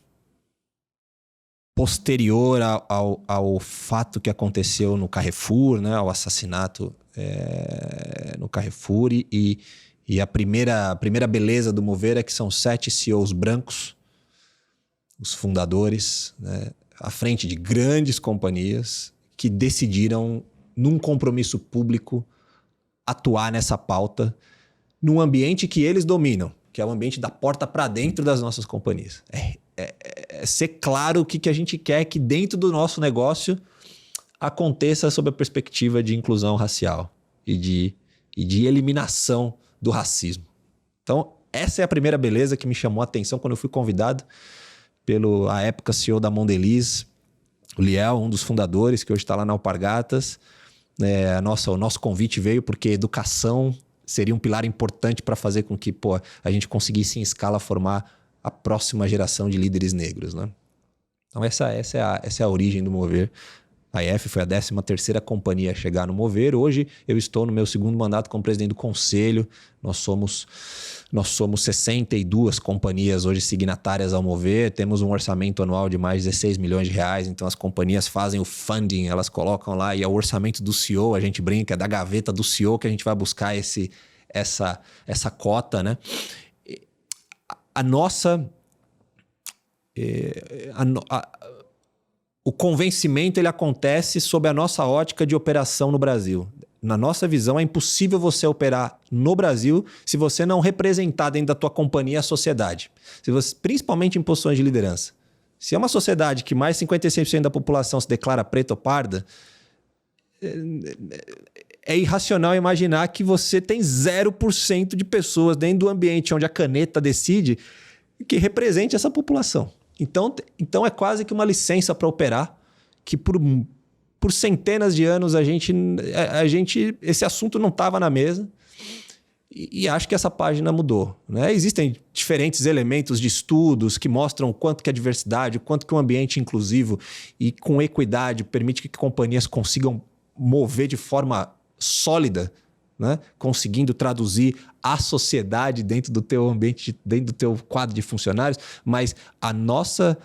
posterior ao fato que aconteceu no Carrefour, né, ao assassinato no Carrefour, e a primeira beleza do Mover é que são 7 CEOs brancos, os fundadores, né, à frente de grandes companhias que decidiram, num compromisso público, atuar nessa pauta num ambiente que eles dominam, que é o ambiente da porta para dentro das nossas companhias. Ser claro o que a gente quer que dentro do nosso negócio aconteça sob a perspectiva de inclusão racial e de eliminação do racismo. Então, essa é a primeira beleza que me chamou a atenção quando eu fui convidado pelo, à época, CEO da Mondelez, o Liel, um dos fundadores, que hoje está lá na Alpargatas. O nosso convite veio porque educação seria um pilar importante para fazer com que a gente conseguisse em escala formar a próxima geração de líderes negros, né? Então essa é a origem do Mover. A IF foi a 13ª companhia a chegar no Mover. Hoje eu estou no meu segundo mandato como presidente do conselho. Nós somos 62 companhias hoje signatárias ao Mover. Temos um orçamento anual de mais de 16 milhões de reais. Então as companhias fazem o funding, elas colocam lá e é o orçamento do CEO, a gente brinca, é da gaveta do CEO que a gente vai buscar essa cota, né? O convencimento ele acontece sob a nossa ótica de operação no Brasil. Na nossa visão, é impossível você operar no Brasil se você não representar dentro da tua companhia a sociedade. Principalmente em posições de liderança. Se é uma sociedade que mais de 56% da população se declara preta ou parda, é irracional imaginar que você tem 0% de pessoas dentro do ambiente onde a caneta decide que represente essa população. Então é quase que uma licença para operar, que por centenas de anos esse assunto não estava na mesa e acho que essa página mudou, né? Existem diferentes elementos de estudos que mostram o quanto que a diversidade, o quanto que um ambiente inclusivo e com equidade permite que companhias consigam mover de forma sólida, né? Conseguindo traduzir a sociedade dentro do teu ambiente, dentro do teu quadro de funcionários, mas a nossa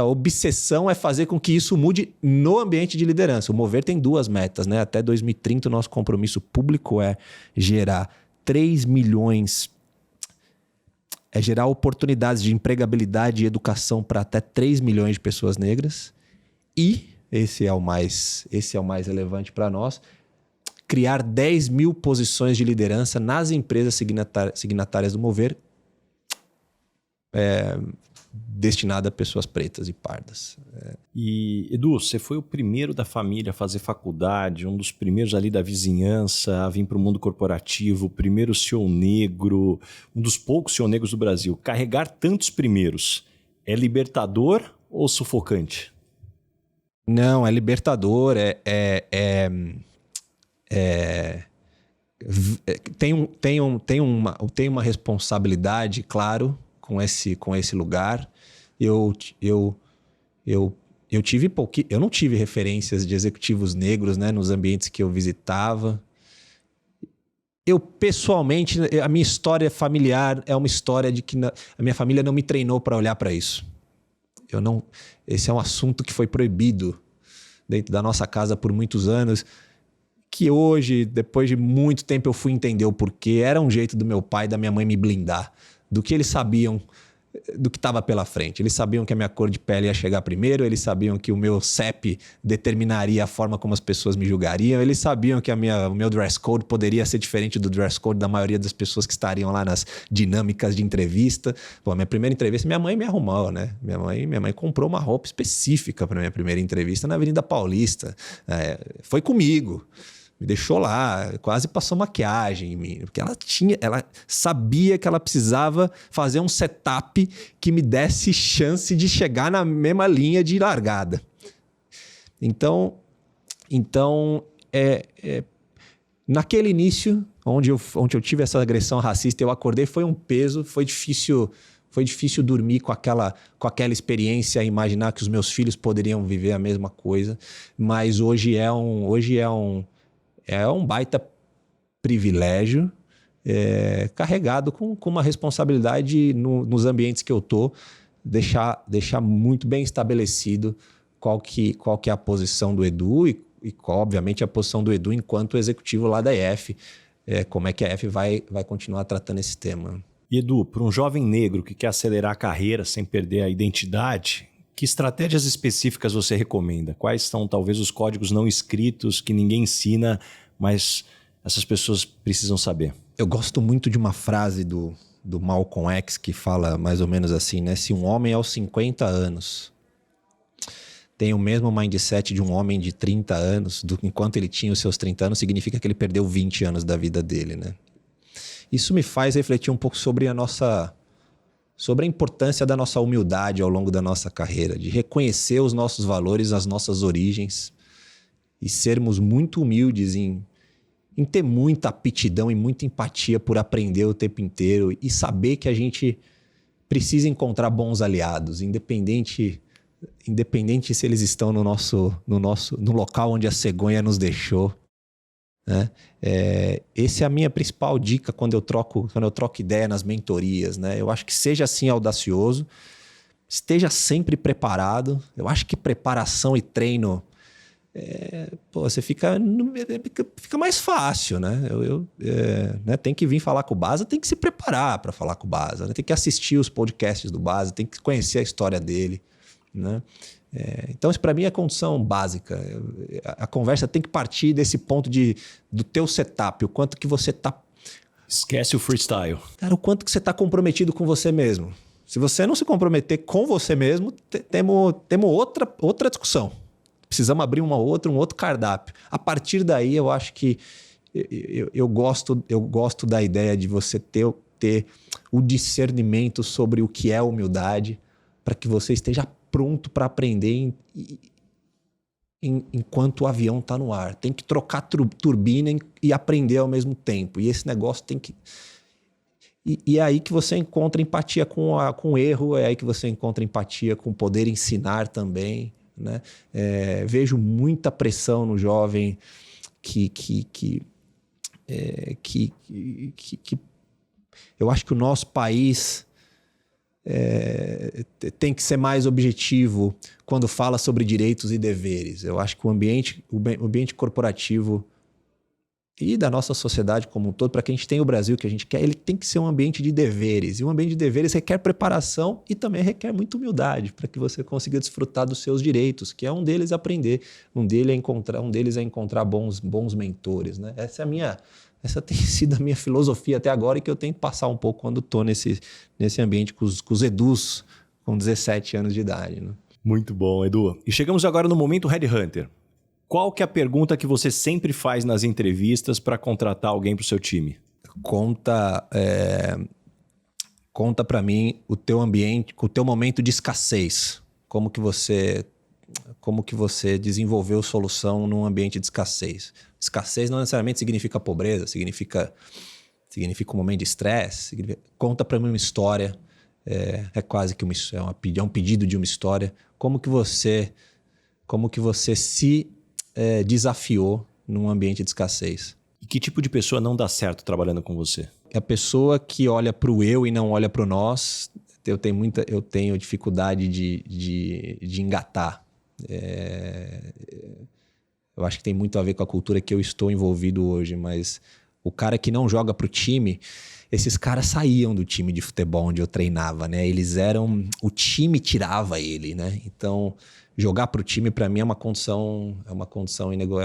obsessão é fazer com que isso mude no ambiente de liderança. O Mover tem 2 metas, né? Até 2030 o nosso compromisso público é gerar 3 milhões, gerar oportunidades de empregabilidade e educação para até 3 milhões de pessoas negras e, esse é o mais relevante para nós, criar 10 mil posições de liderança nas empresas signatárias do Mover destinada a pessoas pretas e pardas. E, Edu, você foi o primeiro da família a fazer faculdade, um dos primeiros ali da vizinhança a vir para o mundo corporativo, o primeiro CEO negro, um dos poucos CEO negros do Brasil. Carregar tantos primeiros é libertador ou sufocante? Não, é libertador, tem uma responsabilidade, claro, com esse lugar. Eu não tive referências de executivos negros, né, nos ambientes que eu visitava. Eu, pessoalmente, a minha história familiar é uma história de que a minha família não me treinou para olhar para isso. Esse é um assunto que foi proibido dentro da nossa casa por muitos anos, que hoje, depois de muito tempo, eu fui entender o porquê. Era um jeito do meu pai e da minha mãe me blindar do que eles sabiam, do que estava pela frente. Eles sabiam que a minha cor de pele ia chegar primeiro, eles sabiam que o meu CEP determinaria a forma como as pessoas me julgariam, eles sabiam que o meu dress code poderia ser diferente do dress code da maioria das pessoas que estariam lá nas dinâmicas de entrevista. Pô, a minha primeira entrevista, minha mãe me arrumou, né? Minha mãe comprou uma roupa específica para minha primeira entrevista na Avenida Paulista. Foi comigo. Me deixou lá, quase passou maquiagem em mim, porque ela sabia que ela precisava fazer um setup que me desse chance de chegar na mesma linha de largada. Então naquele início, onde eu tive essa agressão racista, eu acordei, foi um peso, foi difícil dormir com aquela experiência, imaginar que os meus filhos poderiam viver a mesma coisa, mas hoje é um baita privilégio, carregado com uma responsabilidade nos ambientes que eu estou, deixar muito bem estabelecido qual que é a posição do Edu e obviamente, a posição do Edu enquanto executivo lá da IF, como é que a IF vai continuar tratando esse tema. E Edu, para um jovem negro que quer acelerar a carreira sem perder a identidade, que estratégias específicas você recomenda? Quais são talvez os códigos não escritos que ninguém ensina, mas essas pessoas precisam saber? Eu gosto muito de uma frase do Malcolm X que fala mais ou menos assim, né? Se um homem aos 50 anos tem o mesmo mindset de um homem de 30 anos, enquanto ele tinha os seus 30 anos, significa que ele perdeu 20 anos da vida dele, né? Isso me faz refletir um pouco sobre a importância da nossa humildade ao longo da nossa carreira, de reconhecer os nossos valores, as nossas origens e sermos muito humildes em ter muita aptidão e muita empatia por aprender o tempo inteiro e saber que a gente precisa encontrar bons aliados, independente independente se eles estão no local onde a cegonha nos deixou, né? Essa é a minha principal dica quando eu troco ideia nas mentorias, né? Eu acho que seja assim audacioso, esteja sempre preparado. Eu acho que preparação e treino, você fica mais fácil, né? Né? Tem que vir falar com o Baza, tem que se preparar para falar com o Baza, né? Tem que assistir os podcasts do Baza, tem que conhecer a história dele, né? Então, isso para mim é condição básica. A conversa tem que partir desse ponto do teu setup, o quanto que você tá... Esquece o freestyle. Cara, o quanto que você tá comprometido com você mesmo. Se você não se comprometer com você mesmo, temos outra discussão. Precisamos abrir um outro cardápio. A partir daí, eu acho que eu gosto da ideia de você ter o discernimento sobre o que é humildade, para que você esteja pronto para aprender enquanto o avião está no ar. Tem que trocar turbina e aprender ao mesmo tempo. E esse negócio tem que... E é aí que você encontra empatia com o erro, é aí que você encontra empatia com poder ensinar também, né? Vejo muita pressão no jovem que eu acho que o nosso país tem que ser mais objetivo quando fala sobre direitos e deveres. Eu acho que o ambiente corporativo e da nossa sociedade como um todo, para que a gente tenha o Brasil que a gente quer, ele tem que ser um ambiente de deveres. E um ambiente de deveres requer preparação e também requer muita humildade para que você consiga desfrutar dos seus direitos, que é um deles aprender, um deles é encontrar bons mentores, né? Essa tem sido a minha filosofia até agora e que eu tento passar um pouco quando estou nesse ambiente com os edus com 17 anos de idade, né? Muito bom, Edu. E chegamos agora no momento Headhunter. Qual que é a pergunta que você sempre faz nas entrevistas para contratar alguém para o seu time? Conta para mim o teu ambiente, o teu momento de escassez. Como que você desenvolveu solução num ambiente de escassez. Escassez não necessariamente significa pobreza, significa um momento de estresse. Conta para mim uma história. É quase que um pedido de uma história. Como que você se desafiou num ambiente de escassez? E que tipo de pessoa não dá certo trabalhando com você? É a pessoa que olha para o eu e não olha para o nós. Eu tenho dificuldade de engatar. Eu acho que tem muito a ver com a cultura que eu estou envolvido hoje, mas o cara que não joga pro time, esses caras saíam do time de futebol onde eu treinava, né? O time tirava ele, né? Então, jogar pro time para mim é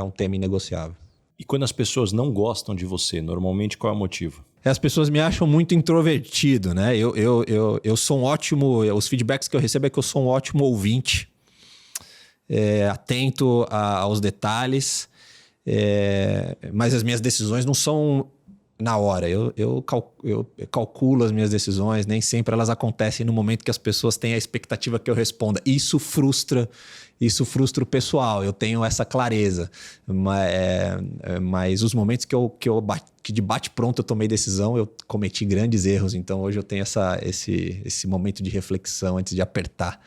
um tema inegociável. E quando as pessoas não gostam de você, normalmente qual é o motivo? As pessoas me acham muito introvertido, né? Eu sou um ótimo... Os feedbacks que eu recebo é que eu sou um ótimo ouvinte, atento aos detalhes, mas as minhas decisões não são na hora. Eu calculo as minhas decisões, nem sempre elas acontecem no momento que as pessoas têm a expectativa que eu responda. Isso frustra o pessoal, eu tenho essa clareza. Mas os momentos que de bate-pronto eu tomei decisão, eu cometi grandes erros. Então hoje eu tenho esse momento de reflexão antes de apertar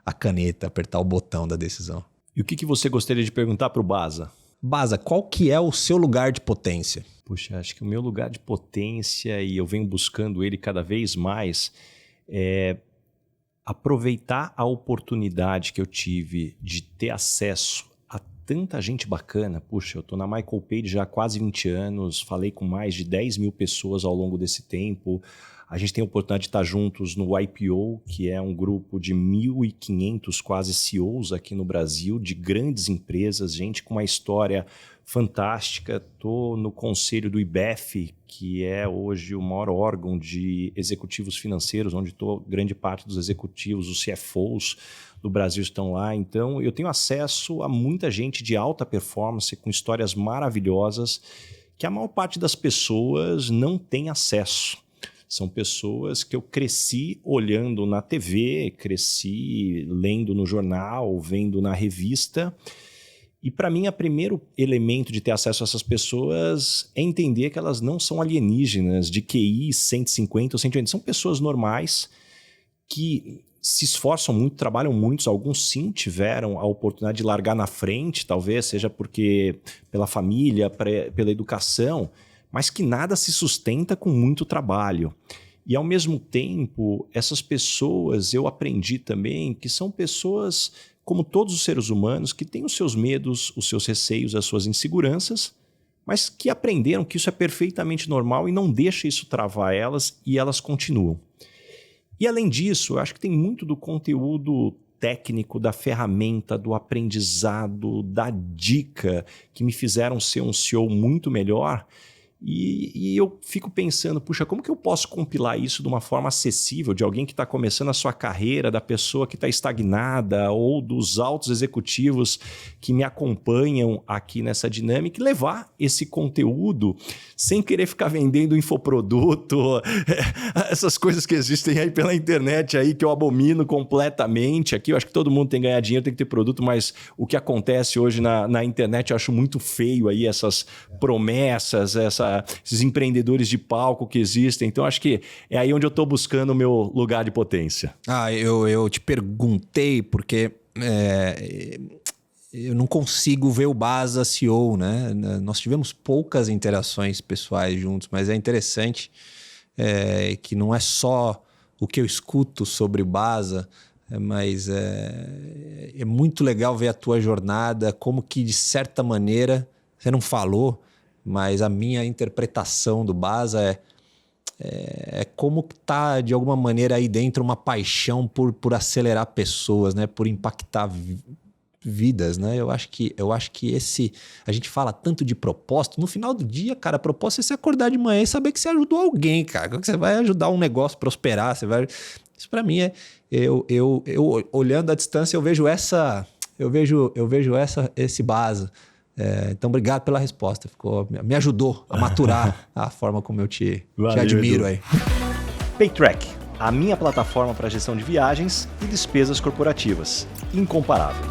a caneta, apertar o botão da decisão. E o que você gostaria de perguntar para o Baza? Baza, qual que é o seu lugar de potência? Puxa, acho que o meu lugar de potência, e eu venho buscando ele cada vez mais, é aproveitar a oportunidade que eu tive de ter acesso a tanta gente bacana. Puxa, eu estou na Michael Page já há quase 20 anos, falei com mais de 10 mil pessoas ao longo desse tempo. A gente tem a oportunidade de estar juntos no YPO, que é um grupo de 1.500 quase CEOs aqui no Brasil, de grandes empresas, gente com uma história fantástica. Estou no conselho do IBEF, que é hoje o maior órgão de executivos financeiros, onde grande parte dos executivos, os CFOs do Brasil estão lá. Então, eu tenho acesso a muita gente de alta performance, com histórias maravilhosas, que a maior parte das pessoas não tem acesso. São pessoas que eu cresci olhando na TV, cresci lendo no jornal, vendo na revista. E para mim, o primeiro elemento de ter acesso a essas pessoas é entender que elas não são alienígenas de QI 150 ou 180. São pessoas normais que se esforçam muito, trabalham muito, alguns sim tiveram a oportunidade de largar na frente, talvez seja porque pela família, pela educação, mas que nada se sustenta com muito trabalho. E ao mesmo tempo, essas pessoas, eu aprendi também que são pessoas, como todos os seres humanos, que têm os seus medos, os seus receios, as suas inseguranças, mas que aprenderam que isso é perfeitamente normal e não deixa isso travar elas e elas continuam. E além disso, eu acho que tem muito do conteúdo técnico, da ferramenta, do aprendizado, da dica que me fizeram ser um CEO muito melhor. E eu fico pensando, puxa, como que eu posso compilar isso de uma forma acessível, de alguém que está começando a sua carreira, da pessoa que está estagnada ou dos altos executivos que me acompanham aqui nessa dinâmica, e levar esse conteúdo sem querer ficar vendendo infoproduto, essas coisas que existem aí pela internet aí que eu abomino completamente. Aqui eu acho que todo mundo tem que ganhar dinheiro, tem que ter produto, mas o que acontece hoje na internet eu acho muito feio aí, essas promessas, esses empreendedores de palco que existem. Então, acho que é aí onde eu estou buscando o meu lugar de potência. Eu te perguntei porque eu não consigo ver o Baza CEO, né? Nós tivemos poucas interações pessoais juntos, mas é interessante que não é só o que eu escuto sobre o Baza, mas é muito legal ver a tua jornada, como que, de certa maneira, você não falou, mas a minha interpretação do Baza é como que tá, de alguma maneira, aí dentro uma paixão por acelerar pessoas, né? Por impactar vidas, né? Eu acho que a gente fala tanto de propósito. No final do dia, cara, propósito é você acordar de manhã e saber que você ajudou alguém, cara. Que você vai ajudar um negócio a prosperar. Isso para mim eu olhando à distância, eu vejo esse Baza. Então, obrigado pela resposta. Me ajudou a maturar a forma como eu te admiro, Edu. Aí. Paytrack, a minha plataforma para gestão de viagens e despesas corporativas. Incomparável.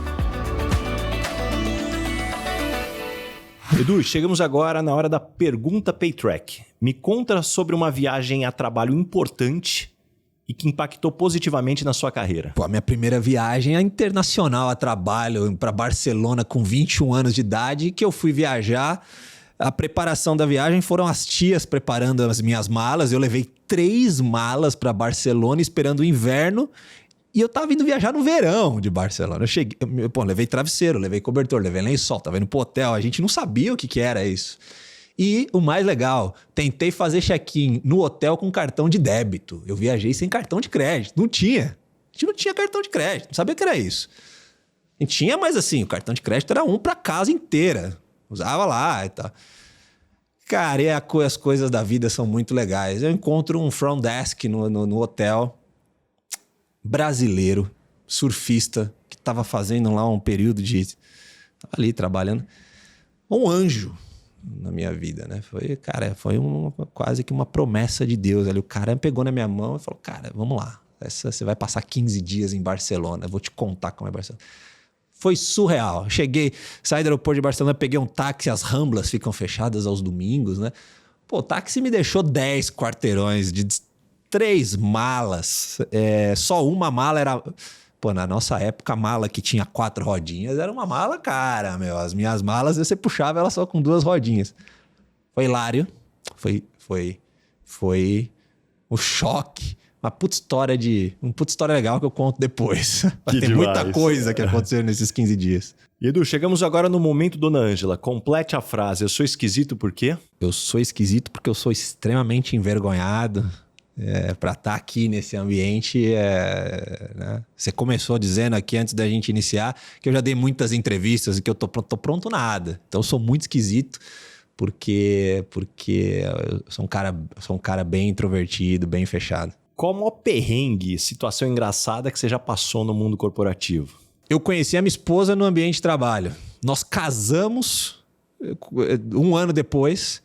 Edu, chegamos agora na hora da pergunta Paytrack. Me conta sobre uma viagem a trabalho importante e que impactou positivamente na sua carreira. A minha primeira viagem é internacional a trabalho, para Barcelona com 21 anos de idade, que eu fui viajar. A preparação da viagem foram as tias preparando as minhas malas. Eu levei 3 malas para Barcelona esperando o inverno e eu tava indo viajar no verão de Barcelona. Eu cheguei, levei travesseiro, levei cobertor, levei lençol, tava indo pro hotel. A gente não sabia o que era isso. E o mais legal, tentei fazer check-in no hotel com cartão de débito. Eu viajei sem cartão de crédito. Não tinha. A gente não tinha cartão de crédito. Não sabia que era isso. A gente tinha, mas assim, o cartão de crédito era um para casa inteira. Usava lá e tal. Cara, e as coisas da vida são muito legais. Eu encontro um front desk no hotel, brasileiro, surfista, que estava fazendo lá um período de... Tava ali trabalhando. Um anjo na minha vida, né? Foi quase que uma promessa de Deus. Ali, o cara pegou na minha mão e falou, cara, vamos lá. Você vai passar 15 dias em Barcelona. Eu vou te contar como é Barcelona. Foi surreal. Saí do aeroporto de Barcelona, peguei um táxi. As Ramblas ficam fechadas aos domingos, né? O táxi me deixou 10 quarteirões de 3 malas. Só uma mala era... na nossa época, a mala que tinha 4 rodinhas era uma mala cara, meu. As minhas malas, você puxava ela só com 2 rodinhas. Foi hilário. Foi o choque. Uma puta história legal que eu conto depois. Tem muita coisa que aconteceu nesses 15 dias. E Edu, chegamos agora no momento, Dona Ângela. Complete a frase. Eu sou esquisito por quê? Eu sou esquisito porque eu sou extremamente envergonhado. Para estar aqui nesse ambiente, né? Você começou dizendo aqui antes da gente iniciar que eu já dei muitas entrevistas e que eu tô pronto nada. Então eu sou muito esquisito porque eu sou um cara bem introvertido, bem fechado. Qual o maior perrengue, situação engraçada que você já passou no mundo corporativo? Eu conheci a minha esposa no ambiente de trabalho. Nós casamos 1 ano depois.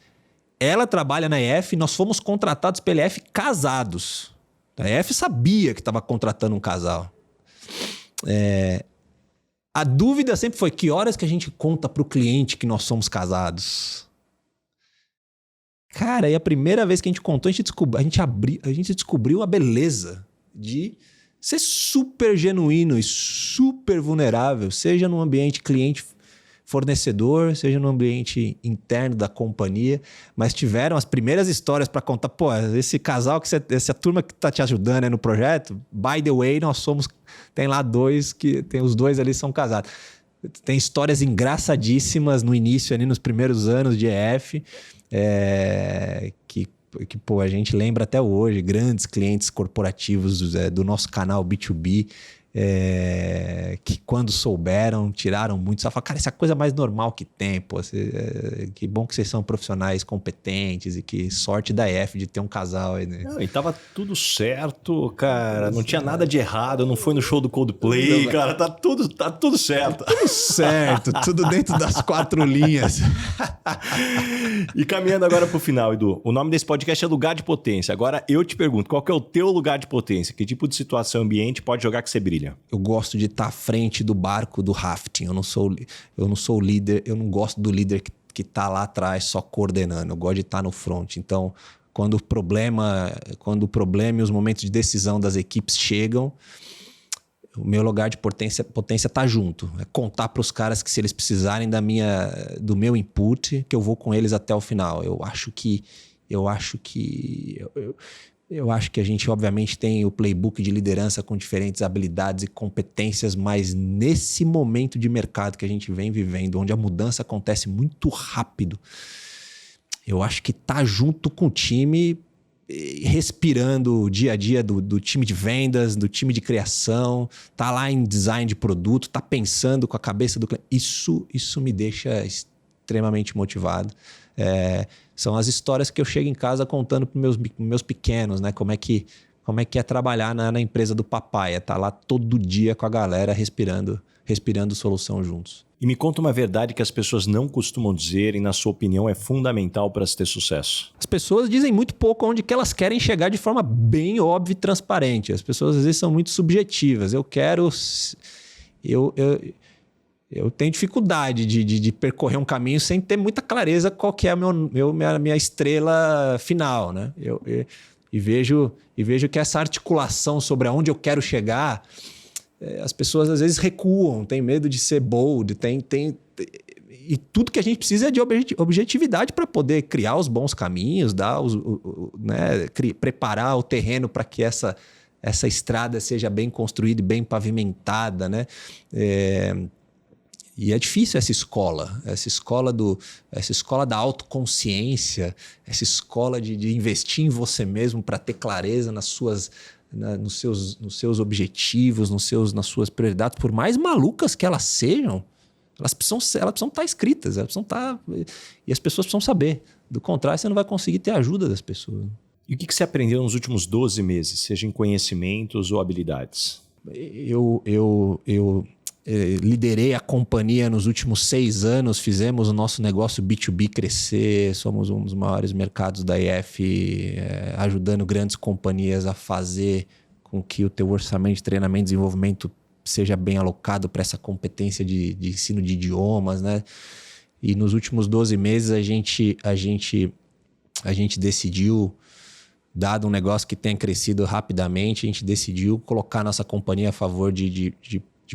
Ela trabalha na EF, nós fomos contratados pela EF casados. A EF sabia que estava contratando um casal. A dúvida sempre foi que horas que a gente conta para o cliente que nós somos casados. Cara, e a primeira vez que a gente contou, a gente descobriu a beleza de ser super genuíno e super vulnerável, seja no ambiente cliente-fornecedor, seja no ambiente interno da companhia, mas tiveram as primeiras histórias para contar. Pô, esse casal, essa turma que está te ajudando no projeto, by the way, tem lá os dois ali são casados. Tem histórias engraçadíssimas no início, ali nos primeiros anos de EF, que pô, a gente lembra até hoje, grandes clientes corporativos do nosso canal B2B, que quando souberam, tiraram muito. Só falaram, cara, essa é a coisa mais normal que tem, pô. Que bom que vocês são profissionais competentes e que sorte da EF de ter um casal aí, né? Não, e tava tudo certo, cara. Não tinha nada de errado. Não foi no show do Coldplay, cara. Tá tudo certo. Tudo certo, tudo dentro das 4 linhas. E caminhando agora pro final, Edu. O nome desse podcast é Lugar de Potência. Agora eu te pergunto, qual que é o teu lugar de potência? Que tipo de situação ambiente pode jogar que você brilha? Eu gosto de estar à frente do barco do rafting. Eu não sou o líder, eu não gosto do líder que está lá atrás só coordenando. Eu gosto de estar no front. Então, quando o problema e os momentos de decisão das equipes chegam, o meu lugar de potência tá junto. É contar para os caras que se eles precisarem do meu input, que eu vou com eles até o final. Eu acho que a gente, obviamente, tem o playbook de liderança com diferentes habilidades e competências, mas nesse momento de mercado que a gente vem vivendo, onde a mudança acontece muito rápido, eu acho que tá junto com o time, respirando o dia a dia do time de vendas, do time de criação, tá lá em design de produto, tá pensando com a cabeça do cliente. Isso me deixa extremamente motivado. São as histórias que eu chego em casa contando para meus pequenos, né? Como é que é trabalhar na empresa do papai, tá lá todo dia com a galera respirando solução juntos. E me conta uma verdade que as pessoas não costumam dizer e, na sua opinião, é fundamental para se ter sucesso. As pessoas dizem muito pouco onde que elas querem chegar de forma bem óbvia e transparente. As pessoas às vezes são muito subjetivas. Eu tenho dificuldade de percorrer um caminho sem ter muita clareza qual que é a minha estrela final, né? E vejo que essa articulação sobre aonde eu quero chegar, as pessoas às vezes recuam, têm medo de ser bold, e tudo que a gente precisa é de objetividade para poder criar os bons caminhos, preparar o terreno para que essa estrada seja bem construída e bem pavimentada, né? E é difícil essa escola da autoconsciência, essa escola de investir em você mesmo para ter clareza nos seus objetivos, nas suas prioridades, por mais malucas que elas sejam, elas precisam estar escritas, e as pessoas precisam saber. Do contrário, você não vai conseguir ter a ajuda das pessoas. E o que você aprendeu nos últimos 12 meses, seja em conhecimentos ou habilidades? Eu liderei a companhia nos últimos 6 anos, fizemos o nosso negócio B2B crescer, somos um dos maiores mercados da EF, ajudando grandes companhias a fazer com que o teu orçamento de treinamento e desenvolvimento seja bem alocado para essa competência de ensino de idiomas, né? E nos últimos 12 meses a gente decidiu, dado um negócio que tem crescido rapidamente, a gente decidiu colocar nossa companhia a favor de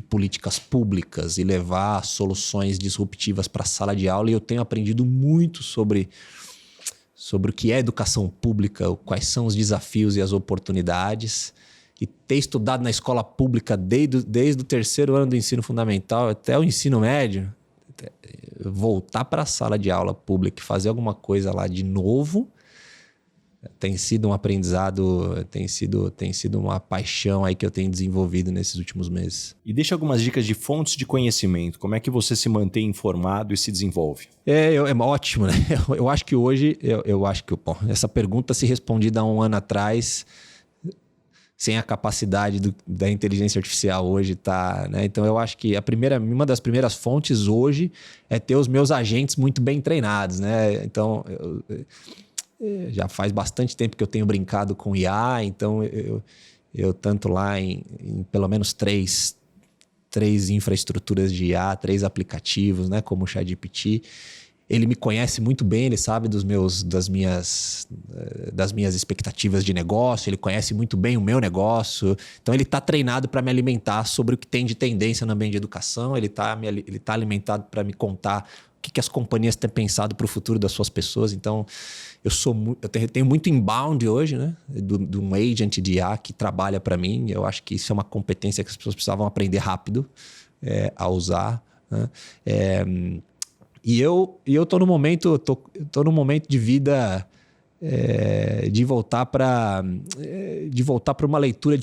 políticas públicas e levar soluções disruptivas para a sala de aula. E eu tenho aprendido muito sobre o que é educação pública, quais são os desafios e as oportunidades. E ter estudado na escola pública desde o 3º ano do ensino fundamental até o ensino médio, voltar para a sala de aula pública e fazer alguma coisa lá de novo, tem sido um aprendizado, tem sido uma paixão aí que eu tenho desenvolvido nesses últimos meses. E deixa algumas dicas de fontes de conhecimento. Como é que você se mantém informado e se desenvolve? É ótimo, né? Eu acho que hoje, essa pergunta, se respondida há um ano atrás, sem a capacidade da inteligência artificial hoje, tá, né? Então eu acho que uma das primeiras fontes hoje é ter os meus agentes muito bem treinados, né? Então já faz bastante tempo que eu tenho brincado com IA, então eu tanto lá em pelo menos três infraestruturas de IA, 3 aplicativos, né, como o ChatGPT, Ele me conhece muito bem, ele sabe das minhas expectativas de negócio, ele conhece muito bem o meu negócio. Então ele está treinado para me alimentar sobre o que tem de tendência no ambiente de educação, ele tá alimentado para me contar o que as companhias têm pensado para o futuro das suas pessoas. Então eu tenho muito inbound hoje, né? De um agent de IA que trabalha para mim. Eu acho que isso é uma competência que as pessoas precisavam aprender rápido a usar, né? E eu tô no momento de vida de voltar para uma leitura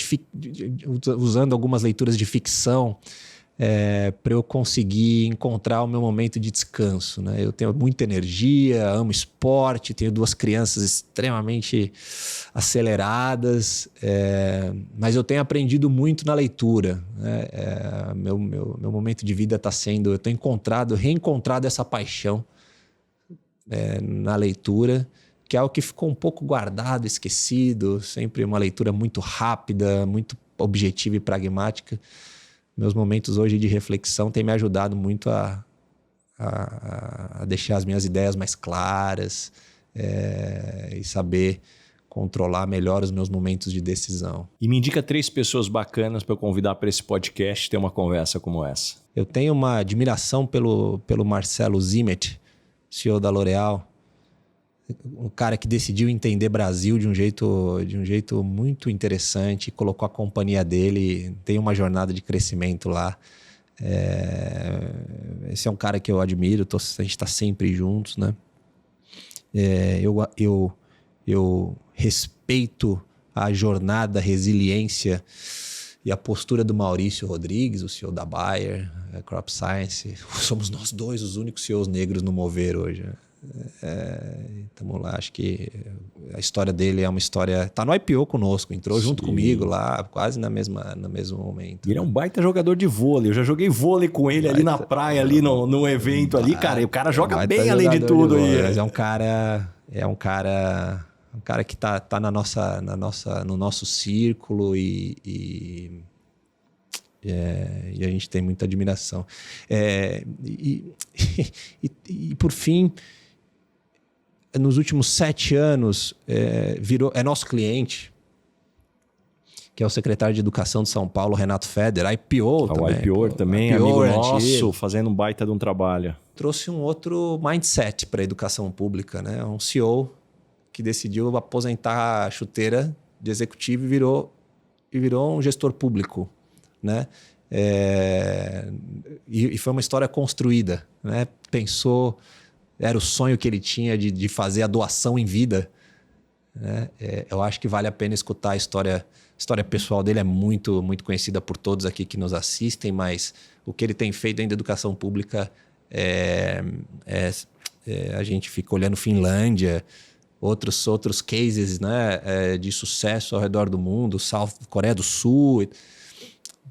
usando algumas leituras de ficção para eu conseguir encontrar o meu momento de descanso, né? Eu tenho muita energia, amo esporte, tenho 2 crianças extremamente aceleradas, mas eu tenho aprendido muito na leitura, né? Meu momento de vida está sendo... Eu tenho reencontrado essa paixão na leitura, que é algo que ficou um pouco guardado, esquecido, sempre uma leitura muito rápida, muito objetiva e pragmática. Meus momentos hoje de reflexão têm me ajudado muito a deixar as minhas ideias mais claras e saber controlar melhor os meus momentos de decisão. E me indica 3 pessoas bacanas para eu convidar para esse podcast ter uma conversa como essa. Eu tenho uma admiração pelo Marcelo Zimet, CEO da L'Oréal, um cara que decidiu entender Brasil de um jeito muito interessante, colocou a companhia dele, tem uma jornada de crescimento lá. Esse é um cara que eu admiro, a gente está sempre juntos, né? Eu respeito a jornada, a resiliência e a postura do Maurício Rodrigues, o CEO da Bayer, Crop Science. Somos nós 2 os únicos CEOs negros no Mover hoje, né? Então lá, acho que a história dele é uma história... Tá no IPO conosco, entrou junto comigo lá, quase no mesmo momento. Ele é um baita jogador de vôlei. Eu já joguei vôlei com ele ali na praia, ali no evento ali, cara. E o cara joga bem além de tudo aí. Mas é um cara que tá no nosso círculo e a gente tem muita admiração. E por fim, nos últimos 7 anos, é nosso cliente, que é o secretário de Educação de São Paulo, Renato Feder, IPO também. O IPO também, amigo nosso, fazendo um baita de um trabalho. Trouxe um outro mindset para a educação pública, né? Um CEO que decidiu aposentar a chuteira de executivo e virou um gestor público, né? E foi uma história construída, né? Pensou... Era o sonho que ele tinha de fazer a doação em vida, né? Eu acho que vale a pena escutar a história pessoal dele. É muito, muito conhecida por todos aqui que nos assistem, mas o que ele tem feito dentro da educação pública a gente fica olhando Finlândia, outros cases, né, de sucesso ao redor do mundo, Coreia do Sul.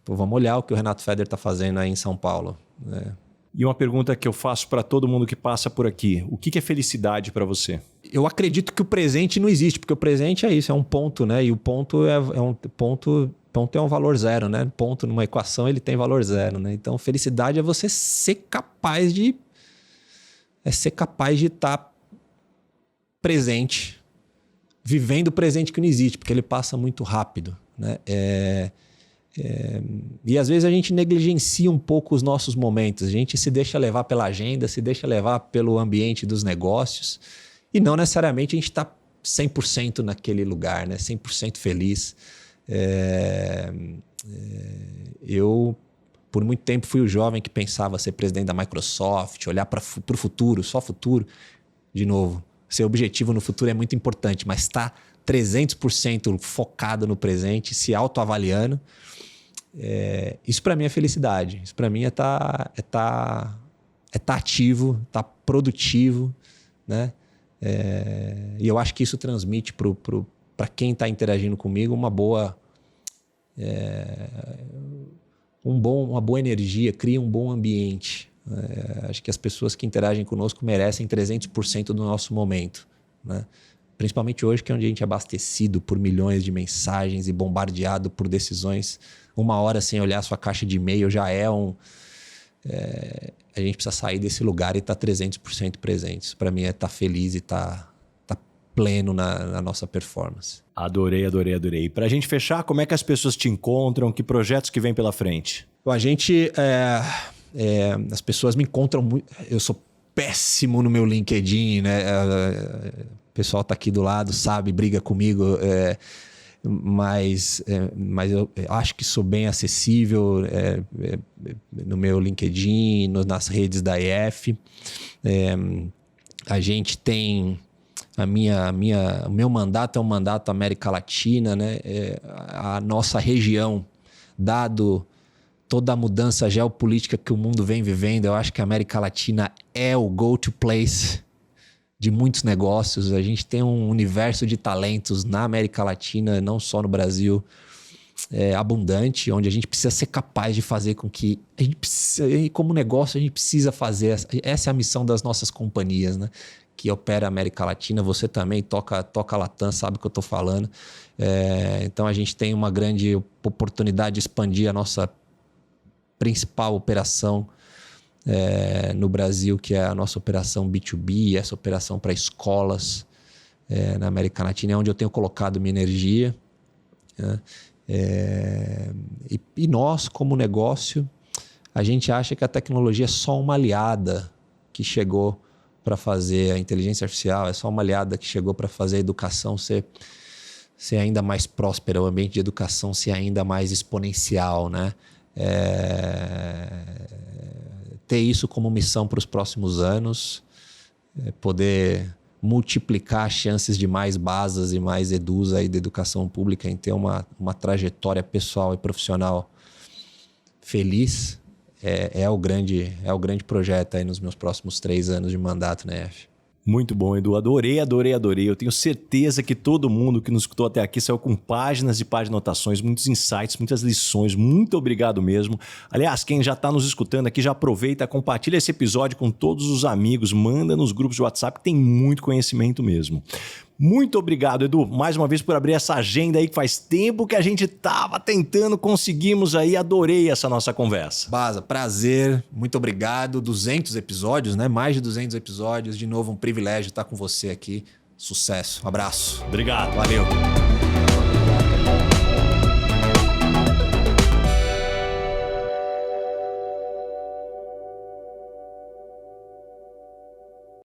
Pô, vamos olhar o que o Renato Feder está fazendo aí em São Paulo, né? E uma pergunta que eu faço para todo mundo que passa por aqui. O que é felicidade para você? Eu acredito que o presente não existe, porque o presente é isso, é um ponto, né? E o ponto é um valor zero, né? Ponto numa equação, ele tem valor zero, né? Então, felicidade é você ser capaz de estar presente, vivendo o presente que não existe, porque ele passa muito rápido, né? E às vezes a gente negligencia um pouco os nossos momentos. A gente se deixa levar pela agenda, se deixa levar pelo ambiente dos negócios e não necessariamente a gente está 100% naquele lugar, né? 100% feliz. Eu, por muito tempo, fui o jovem que pensava ser presidente da Microsoft, olhar para o futuro, só futuro. De novo, ser objetivo no futuro é muito importante, mas estar 300% focado no presente, se autoavaliando. Isso para mim é felicidade. Isso para mim é tá ativo, tá produtivo, né? E eu acho que isso transmite para quem está interagindo comigo uma boa energia, cria um bom ambiente. Acho que as pessoas que interagem conosco merecem 300% do nosso momento, né? Principalmente hoje, que é onde a gente é abastecido por milhões de mensagens e bombardeado por decisões. 1 hora sem olhar a sua caixa de e-mail já é a gente precisa sair desse lugar e estar 300% presente. Isso para mim é estar feliz e estar pleno na nossa performance. Adorei. E pra gente fechar, como é que as pessoas te encontram? Que projetos que vem pela frente? Bom, as pessoas me encontram muito... Eu sou péssimo no meu LinkedIn, né? O pessoal tá aqui do lado, sabe, briga comigo, mas eu acho que sou bem acessível no meu LinkedIn, nas redes da EF. A gente tem... O meu mandato é um mandato América Latina, né? A nossa região, dado toda a mudança geopolítica que o mundo vem vivendo, eu acho que a América Latina é o go-to place de muitos negócios. A gente tem um universo de talentos na América Latina, não só no Brasil, abundante, onde a gente precisa ser capaz de fazer com que... como negócio, a gente precisa fazer... Essa é a missão das nossas companhias, né? Que opera a América Latina. Você também toca Latam, sabe o que eu estou falando. Então a gente tem uma grande oportunidade de expandir a nossa principal operação no Brasil, que é a nossa operação B2B, essa operação para escolas na América Latina, é onde eu tenho colocado minha energia. E nós, como negócio, a gente acha que a tecnologia é só uma aliada que chegou para fazer a inteligência artificial, é só uma aliada que chegou para fazer a educação ser ainda mais próspera, o ambiente de educação ser ainda mais exponencial, né? Ter isso como missão para os próximos anos, poder multiplicar as chances de mais basas e mais edus aí da educação pública em ter uma trajetória pessoal e profissional feliz. É o grande projeto aí nos meus próximos 3 anos de mandato na EF. Muito bom, Edu. Adorei. Eu tenho certeza que todo mundo que nos escutou até aqui saiu com páginas e páginas de anotações, muitos insights, muitas lições. Muito obrigado mesmo. Aliás, quem já está nos escutando aqui, já aproveita, compartilha esse episódio com todos os amigos, manda nos grupos de WhatsApp, que tem muito conhecimento mesmo. Muito obrigado, Edu, mais uma vez por abrir essa agenda aí que faz tempo que a gente estava tentando, conseguimos aí, adorei essa nossa conversa. Baza, prazer, muito obrigado, 200 episódios, né? Mais de 200 episódios, de novo um privilégio estar com você aqui, sucesso, abraço. Obrigado. Valeu.